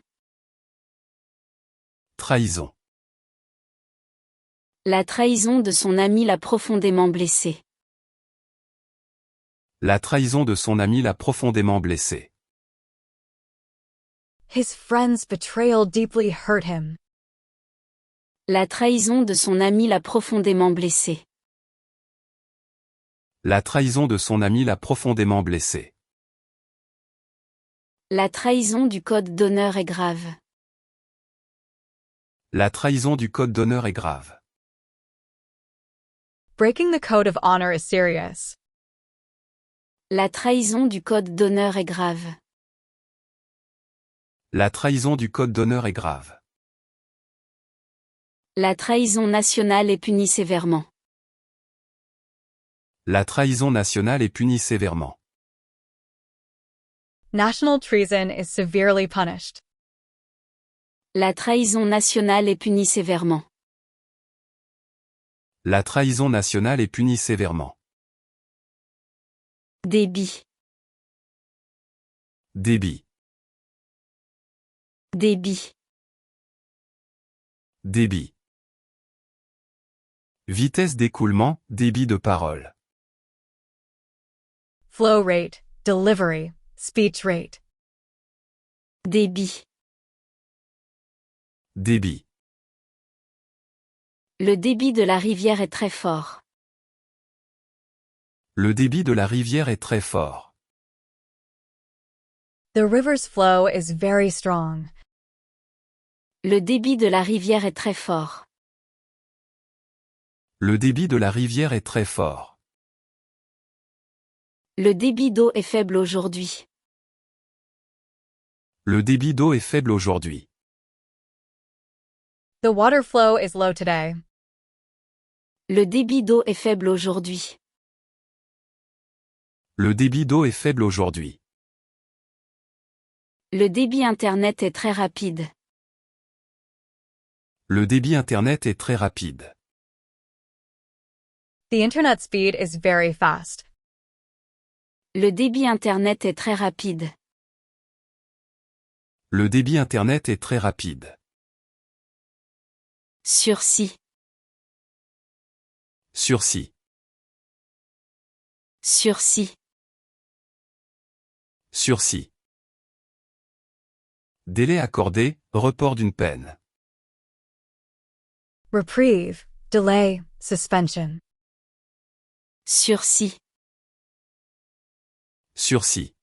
Trahison. La trahison de son ami l'a profondément blessé. La trahison de son ami l'a profondément blessé. His friend's betrayal deeply hurt him. La trahison de son ami l'a profondément blessé. La trahison de son ami l'a profondément blessé. La trahison du code d'honneur est grave. La trahison du code d'honneur est grave. Breaking the code of honor is serious. La trahison du code d'honneur est grave. La trahison du code d'honneur est grave. La trahison nationale est punie sévèrement. La trahison nationale est punie sévèrement. National treason is severely punished. La trahison nationale est punie sévèrement. La trahison nationale est punie sévèrement. Débit. Débit. Débit. Débit. Vitesse d'écoulement, débit de parole. Flow rate, delivery, speech rate. Débit. Débit. Le débit de la rivière est très fort. Le débit de la rivière est très fort. The river's flow is very strong. Le débit de la rivière est très fort. Le débit de la rivière est très fort. Le débit d'eau est faible aujourd'hui. Le débit d'eau est faible aujourd'hui. The water flow is low today. Le débit d'eau est faible aujourd'hui. Le débit d'eau est faible aujourd'hui. Le débit Internet est très rapide. Le débit Internet est très rapide. The internet speed is very fast. Le débit Internet est très rapide. Le débit Internet est très rapide. Sursis. Sursis. Sursis. Sursis. Délai accordé, report d'une peine. Reprieve, delay, suspension. Sursis. Sursis.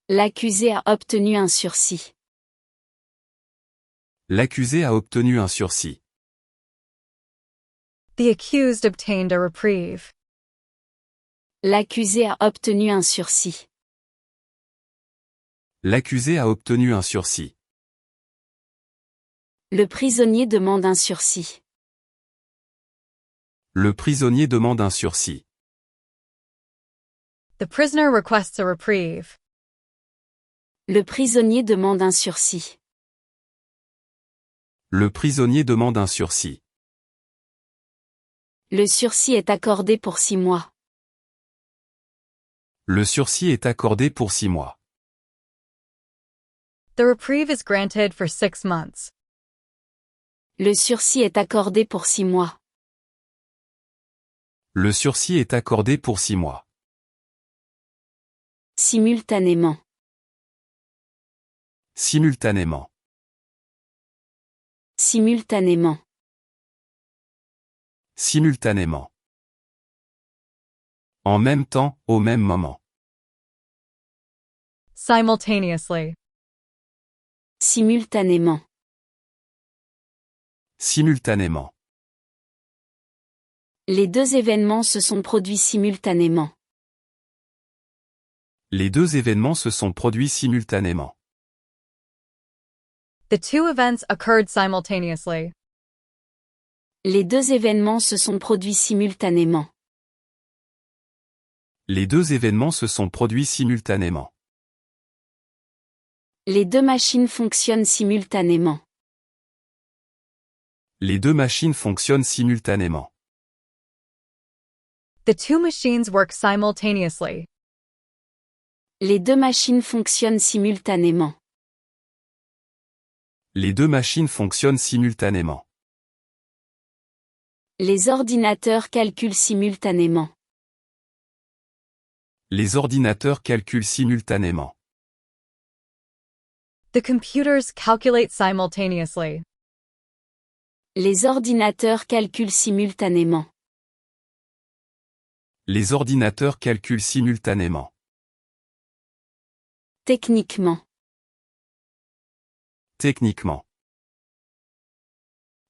L'accusé a obtenu un sursis. L'accusé a obtenu un sursis. The accused obtained a reprieve. L'accusé a obtenu un sursis. L'accusé a obtenu un sursis. Le prisonnier demande un sursis. Le prisonnier demande un sursis. The prisoner requests a reprieve. Le prisonnier demande un sursis. Le prisonnier demande un sursis. Le sursis est accordé pour 6 mois. Le sursis est accordé pour 6 mois. The reprieve is granted for 6 months. Le sursis est accordé pour 6 mois. Le sursis est accordé pour 6 mois. Simultanément. Simultanément. Simultanément. Simultanément. En même temps, au même moment. Simultaneously. Simultanément. Simultanément. Les deux événements se sont produits simultanément. Les deux événements se sont produits simultanément. The two events occurred simultaneously. Les deux événements se sont produits simultanément. Les deux événements se sont produits simultanément. Les deux machines fonctionnent simultanément. Les deux machines fonctionnent simultanément. The two machines work simultaneously. Les deux machines fonctionnent simultanément. Les deux machines fonctionnent simultanément. Les ordinateurs calculent simultanément. Les ordinateurs calculent simultanément. The computers calculate simultaneously. Les ordinateurs calculent simultanément. Les ordinateurs calculent simultanément. Techniquement. Techniquement.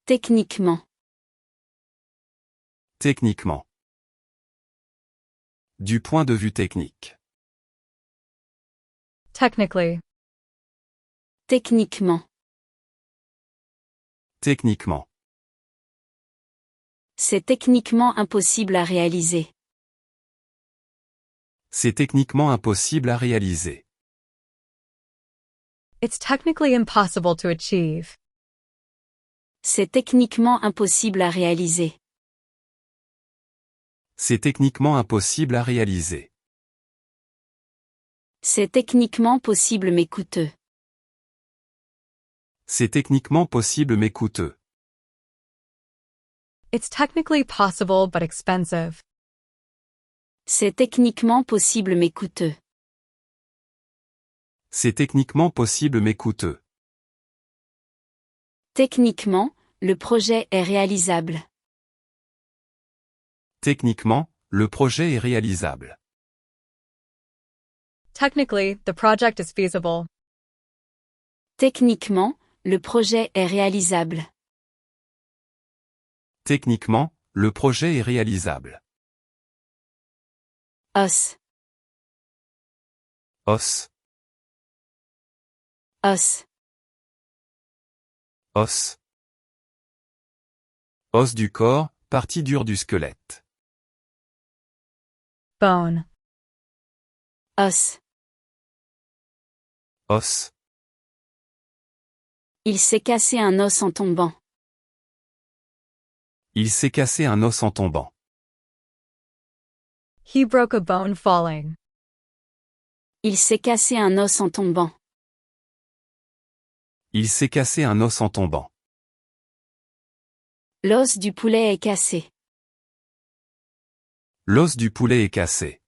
Techniquement. Techniquement. Du point de vue technique. Technically. Techniquement. Techniquement. C'est techniquement impossible à réaliser. C'est techniquement impossible à réaliser. It's technically impossible to achieve. C'est techniquement impossible à réaliser. C'est techniquement impossible à réaliser. C'est techniquement possible mais coûteux. C'est techniquement possible mais coûteux. It's technically possible but expensive. C'est techniquement possible mais coûteux. C'est techniquement possible mais coûteux. Techniquement, le projet est réalisable. Techniquement, le projet est réalisable. Technically, the project is feasible. Techniquement, le projet est réalisable. Techniquement, le projet est réalisable. Os. Os. Os. Os. Os du corps, partie dure du squelette. Bone. Os. Os. Il s'est cassé un os en tombant. Il s'est cassé un os en tombant. He broke a bone falling. Il s'est cassé un os en tombant. Il s'est cassé un os en tombant. L'os du poulet est cassé. L'os du poulet est cassé.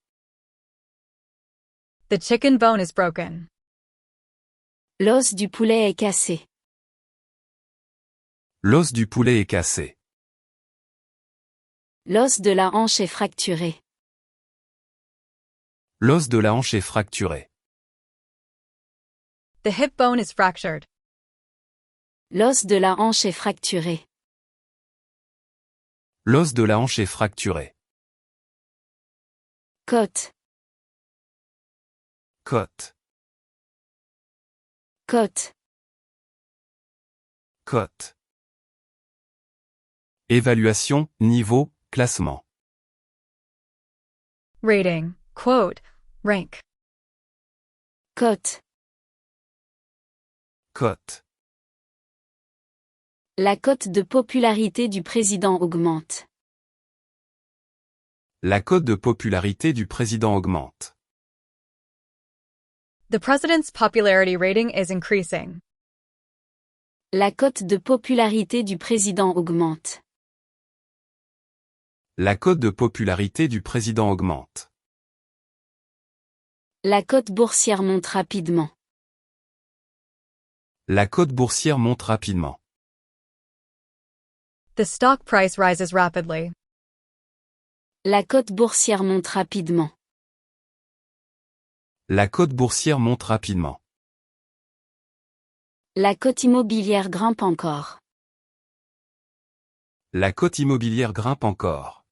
The chicken bone is broken. L'os du poulet est cassé. L'os du poulet est cassé. L'os de la hanche est fracturé. L'os de la hanche est fracturé. The hip bone is fractured. L'os de la hanche est fracturé. L'os de la hanche est fracturé. Côte. Côte. Côte. Côte. Évaluation, niveau, classement. Rating, quote, rank. Côte. Côte. La cote de popularité du président augmente. La cote de popularité du président augmente. The president's popularity rating is increasing. La cote de popularité du président augmente. La cote de popularité du président augmente. La cote boursière monte rapidement. La cote boursière monte rapidement. The stock price rises rapidly. La cote boursière monte rapidement. La cote boursière monte rapidement. La cote immobilière grimpe encore. La cote immobilière grimpe encore.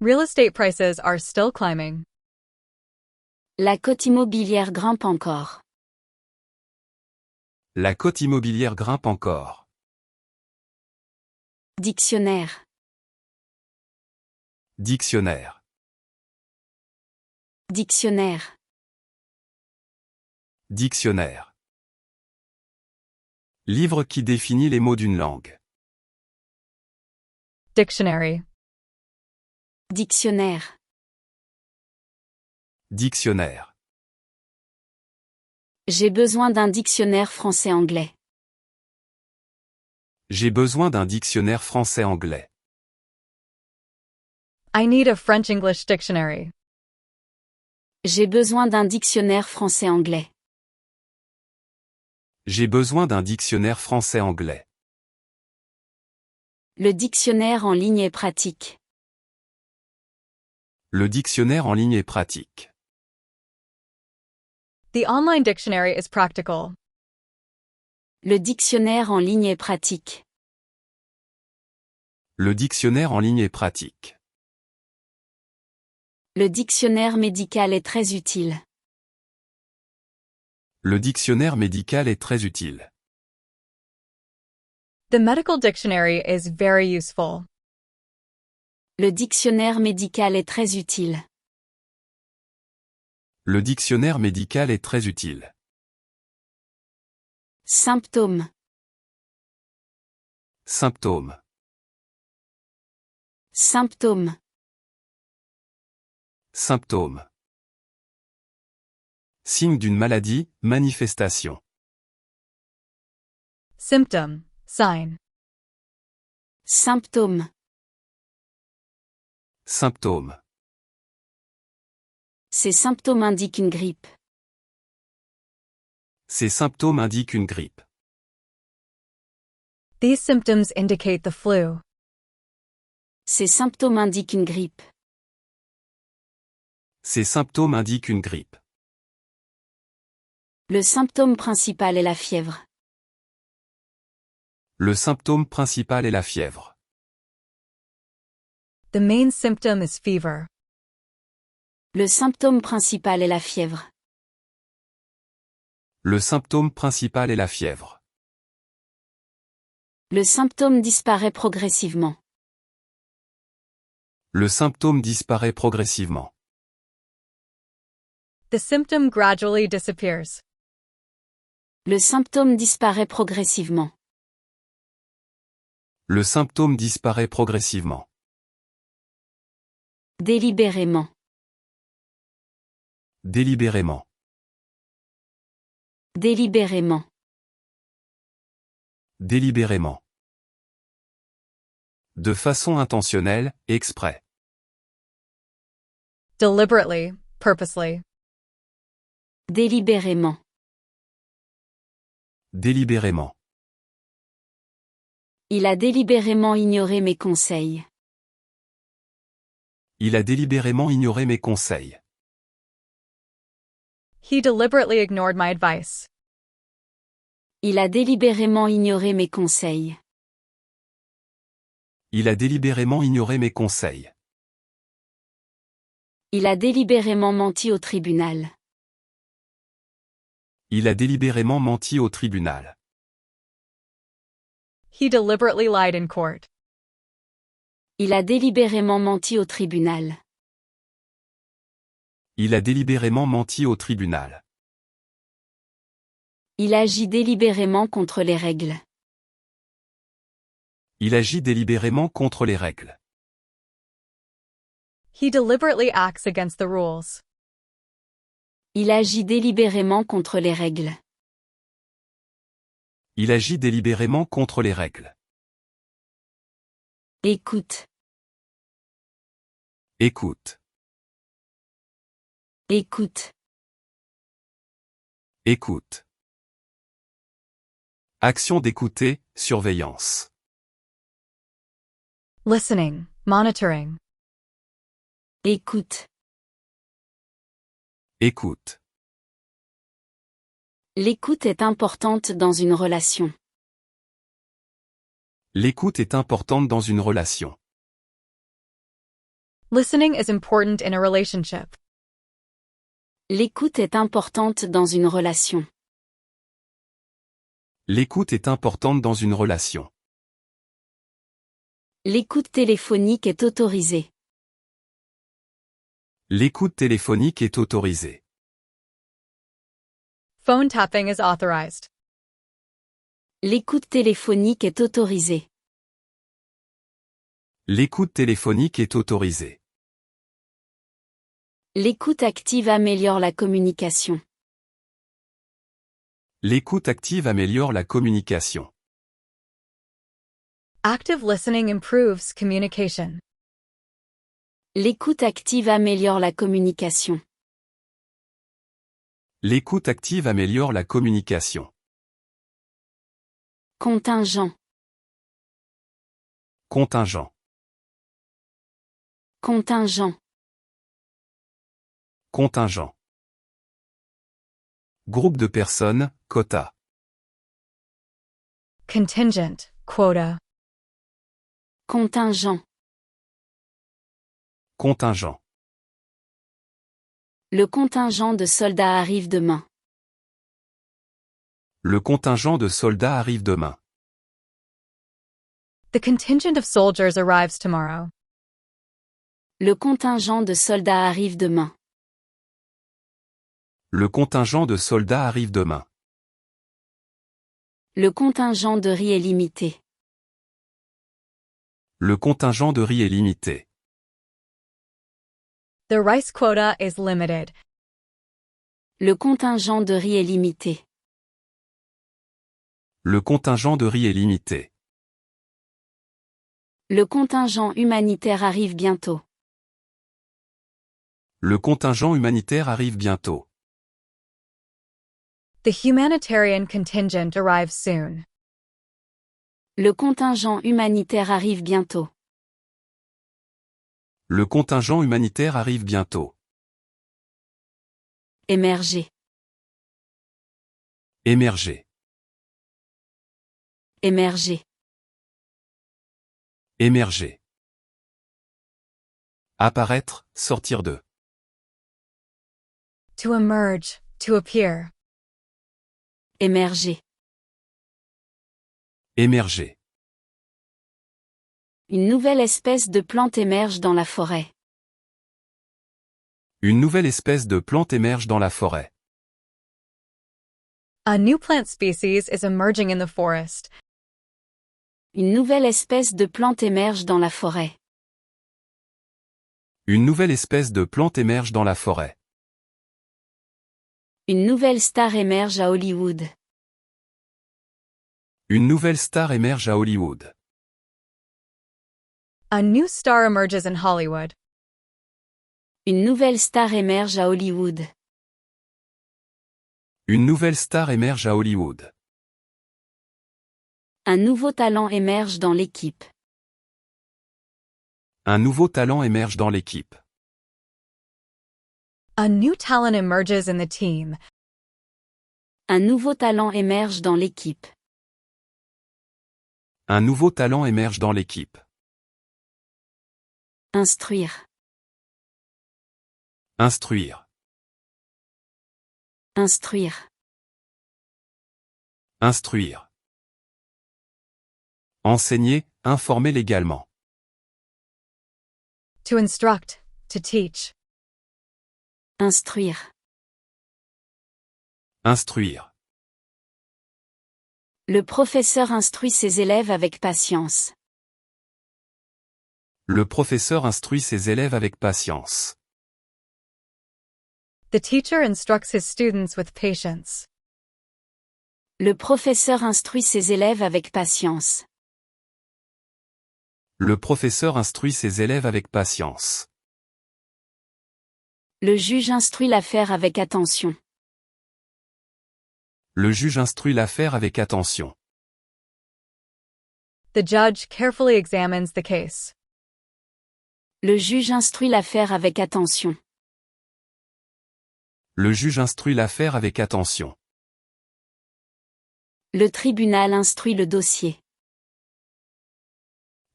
Real estate prices are still climbing. La cote immobilière grimpe encore. La cote immobilière grimpe encore. Dictionnaire. Dictionnaire. Dictionnaire. Dictionnaire. Livre qui définit les mots d'une langue. Dictionary. Dictionnaire. Dictionnaire. J'ai besoin d'un dictionnaire français-anglais. J'ai besoin d'un dictionnaire français-anglais. I need a French-English dictionary. J'ai besoin d'un dictionnaire français-anglais. J'ai besoin d'un dictionnaire français-anglais. Le dictionnaire en ligne est pratique. Le dictionnaire en ligne est pratique. The online dictionary is practical. Le dictionnaire en ligne est pratique. Le dictionnaire en ligne est pratique. Le dictionnaire médical est très utile. Le dictionnaire médical est très utile. The medical dictionary is very useful. Le dictionnaire médical est très utile. Le dictionnaire médical est très utile. Symptômes. Symptômes. Symptômes. Symptômes. Signe d'une maladie, manifestation. Symptom, sign. Symptômes. Symptômes. Ces symptômes indiquent une grippe. Ces symptômes indiquent une grippe. These symptoms indicate the flu. Ces symptômes indiquent une grippe. Ces symptômes indiquent une grippe. Le symptôme principal est la fièvre. Le symptôme principal est la fièvre. The main symptom is fever. Le symptôme principal est la fièvre. Le symptôme principal est la fièvre. Le symptôme disparaît progressivement. Le symptôme disparaît progressivement. The symptom gradually disappears. Le symptôme disparaît progressivement. Le symptôme disparaît progressivement. Délibérément. Délibérément. Délibérément. Délibérément. De façon intentionnelle, exprès. Deliberately, purposely. Délibérément. Délibérément. Il a délibérément ignoré mes conseils. Il a délibérément ignoré mes conseils. He deliberately ignored my advice. Il a délibérément ignoré mes conseils. Il a délibérément ignoré mes conseils. Il a délibérément menti au tribunal. Il a délibérément menti au tribunal. He deliberately lied in court. Il a délibérément menti au tribunal. Il a délibérément menti au tribunal. Il agit délibérément contre les règles. Il agit délibérément contre les règles. He deliberately acts against the rules. Il agit délibérément contre les règles. Il agit délibérément contre les règles. Écoute. Écoute. Écoute. Écoute. Action d'écouter, surveillance. Listening, monitoring. Écoute. Écoute. L'écoute est importante dans une relation. L'écoute est importante dans une relation. Listening is important in a relationship. L'écoute est importante dans une relation. L'écoute est importante dans une relation. L'écoute téléphonique est autorisée. L'écoute téléphonique est autorisée. Phone tapping is authorized. L'écoute téléphonique est autorisée. L'écoute téléphonique est autorisée. L'écoute active améliore la communication. L'écoute active améliore la communication. Active listening improves communication. L'écoute active améliore la communication. L'écoute active améliore la communication. Contingent. Contingent. Contingent. Contingent. Groupe de personnes, quota. Contingent, quota. Contingent. Contingent. Le contingent de soldats arrive demain. Le contingent de soldats arrive demain. The contingent of soldiers arrives tomorrow. Le contingent de soldats arrive demain. Le contingent de soldats arrive demain. Le contingent de riz est limité. Le contingent de riz est limité. The rice quota is limited. Le contingent de riz est limité. Le contingent de riz est limité. Le contingent humanitaire arrive bientôt. Le contingent humanitaire arrive bientôt. The humanitarian contingent arrives soon. Le contingent humanitaire arrive bientôt. Le contingent humanitaire arrive bientôt. Émerger. Émerger. Émerger. Émerger. Apparaître, sortir de. To emerge, to appear. Émerger. Émerger. Une nouvelle espèce de plante émerge dans la forêt. Une nouvelle espèce de plante émerge dans la forêt. A new plant species is emerging in the forest. Une nouvelle espèce de plante émerge dans la forêt. Une nouvelle espèce de plante émerge dans la forêt. Une nouvelle star émerge à Hollywood. Une nouvelle star émerge à Hollywood. A new star emerges in Hollywood. Une nouvelle star émerge à Hollywood. Une nouvelle star émerge à Hollywood. Un nouveau talent émerge dans l'équipe. Un nouveau talent émerge dans l'équipe. A new talent emerges in the team. Un nouveau talent émerge dans l'équipe. Un nouveau talent émerge dans l'équipe. Instruire. Instruire. Instruire. Instruire. Enseigner, informer légalement. To instruct, to teach. Instruire. Instruire. Le professeur instruit ses élèves avec patience. Le professeur instruit ses élèves avec patience. The teacher instructs his students with patience. Le professeur instruit ses élèves avec patience. Le professeur instruit ses élèves avec patience. Le juge instruit l'affaire avec attention. Le juge instruit l'affaire avec attention. The judge carefully examines the case. Le juge instruit l'affaire avec attention. Le juge instruit l'affaire avec attention. Le tribunal instruit le dossier.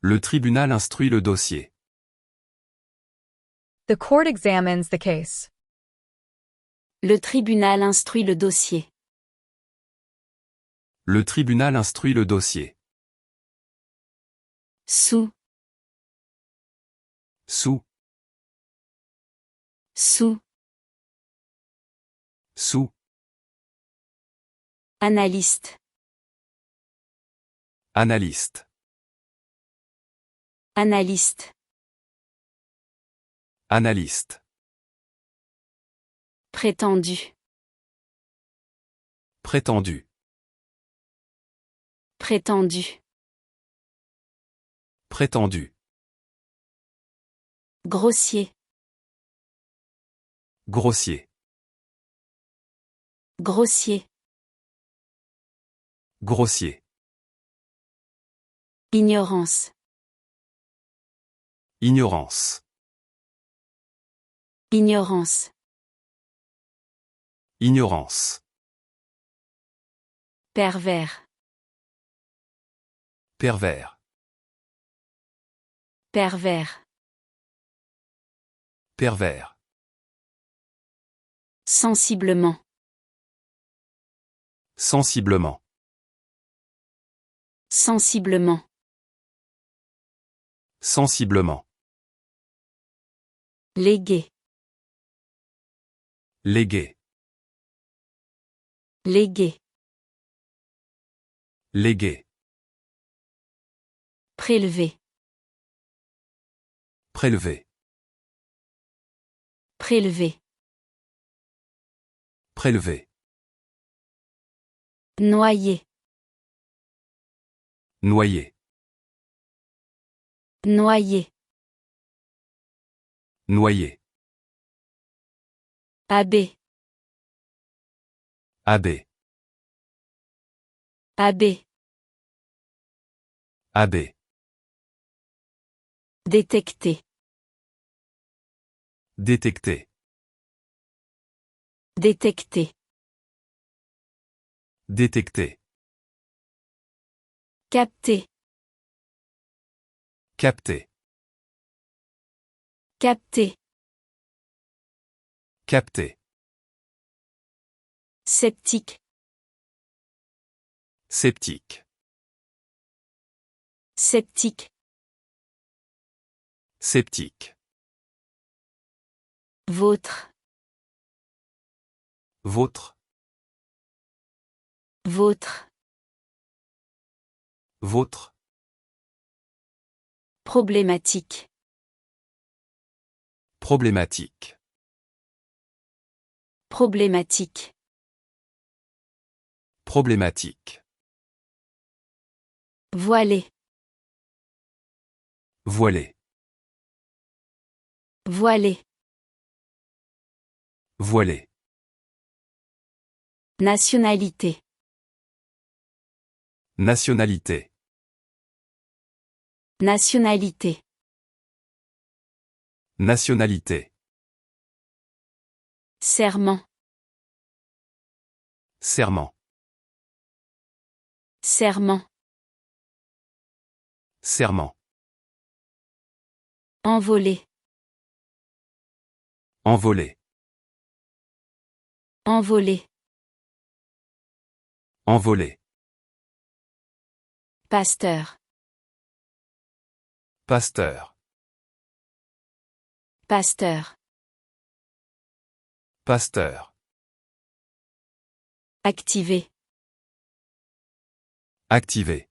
Le tribunal instruit le dossier. The court examines the case. Le tribunal instruit le dossier. Le tribunal instruit le dossier. Sous. Sous. Sous. Sous. Analyste. Analyste. Analyste. Analyste. Prétendu. Prétendu. Prétendu. Prétendu. Grossier. Grossier. Grossier. Grossier. Ignorance. Ignorance. Ignorance. Ignorance. Pervers. Pervers. Pervers. Pervers. Sensiblement. Sensiblement. Sensiblement. Sensiblement. Légué. Légué. Légué. Légué. Prélevé. Prélevé. Prélevé. Prélevé. Noyer. Noyer. Noyer. Noyer. Abbé. Abbé. Abbé. Abbé. Détecter. Détecter. Détecter. Détecter. Capter. Capter. Capter. Capter. Sceptique. Sceptique. Sceptique. Sceptique. Vôtre. Vôtre. Vôtre. Vôtre. Problématique. Problématique. Voilé. Voilé. Voilé. Nationalité. Nationalité. Nationalité. Nationalité. Serment. Serment. Serment. Serment. Envolé. Envolé. Envolé. Envolé. Pasteur. Pasteur. Pasteur. Pasteur. Activé. Activé.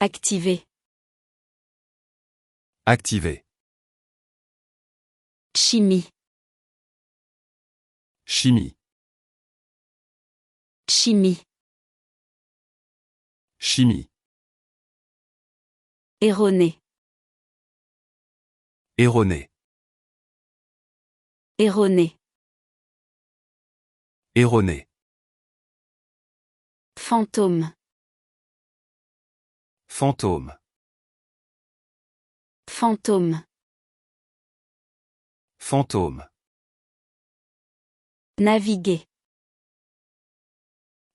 Activé. Activé. Chimie. Chimie. Chimie. Chimie. Erroné. Erroné. Erroné. Erroné. Fantôme. Fantôme. Fantôme. Fantôme. Naviguer.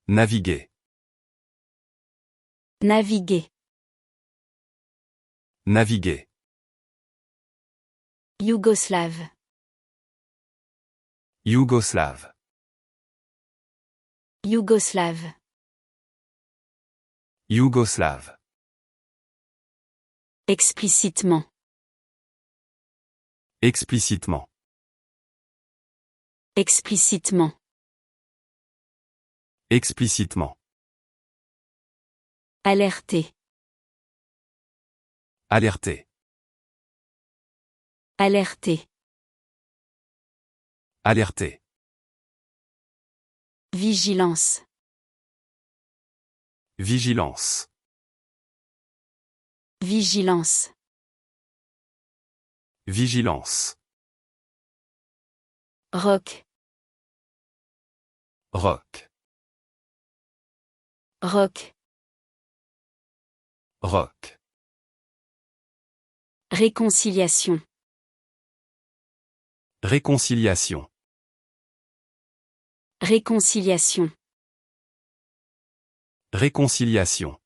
Naviguer. Naviguer. Naviguer. Yougoslave. Yougoslave. Yougoslave. Yougoslave. Explicitement. Explicitement. Explicitement. Explicitement. Alerter. Alerter. Alerter. Alerter. Vigilance. Vigilance. Vigilance. Vigilance. Roc. Roc. Roc. Roc. Réconciliation. Réconciliation. Réconciliation. Réconciliation.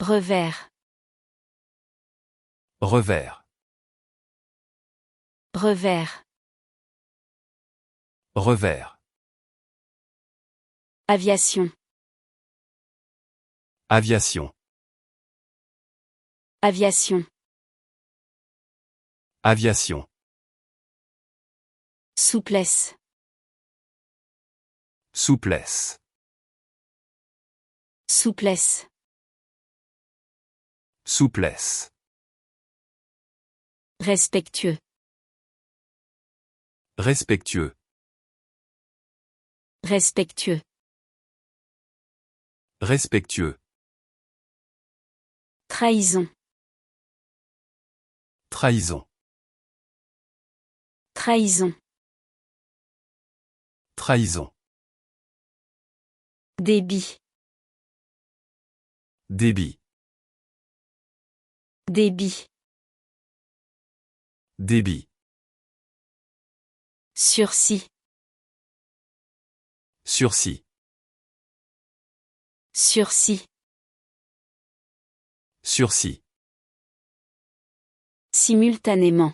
Revers. Revers. Revers. Revers. Aviation. Aviation. Aviation. Aviation. Souplesse. Souplesse. Souplesse. Souplesse. Respectueux. Respectueux. Respectueux. Respectueux. Trahison. Trahison. Trahison. Trahison. Débit. Débit. Débit. Débit. Sursis. Sursis. Sursis. Sursis. Simultanément.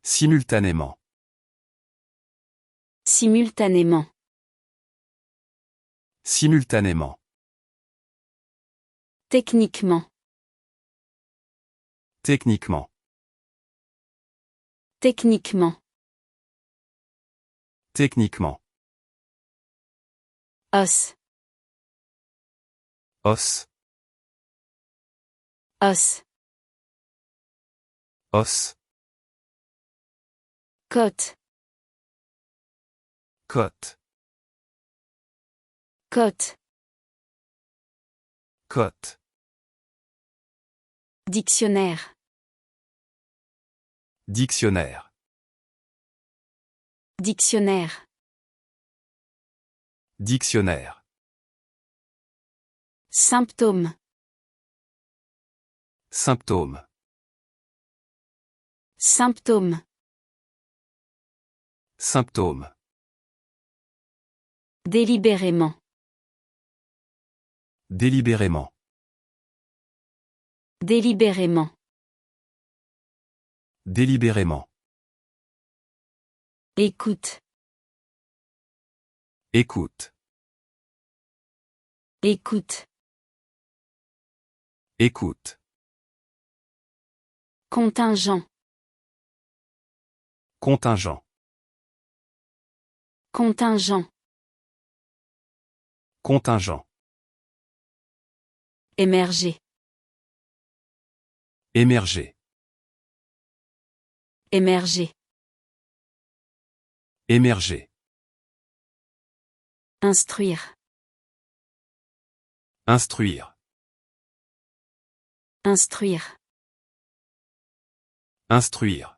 Simultanément. Simultanément. Simultanément. Techniquement. Techniquement. Techniquement. Techniquement. Os. Os. Os. Os. Côte. Côte. Côte. Cote. Dictionnaire. Dictionnaire. Dictionnaire. Dictionnaire. Symptôme. Symptôme. Symptôme. Symptôme. Délibérément. Délibérément. Délibérément. Délibérément. Écoute. Écoute. Écoute. Écoute. Contingent. Contingent. Contingent. Contingent. Émerger. Émerger. Émerger. Émerger. Instruire. Instruire. Instruire. Instruire.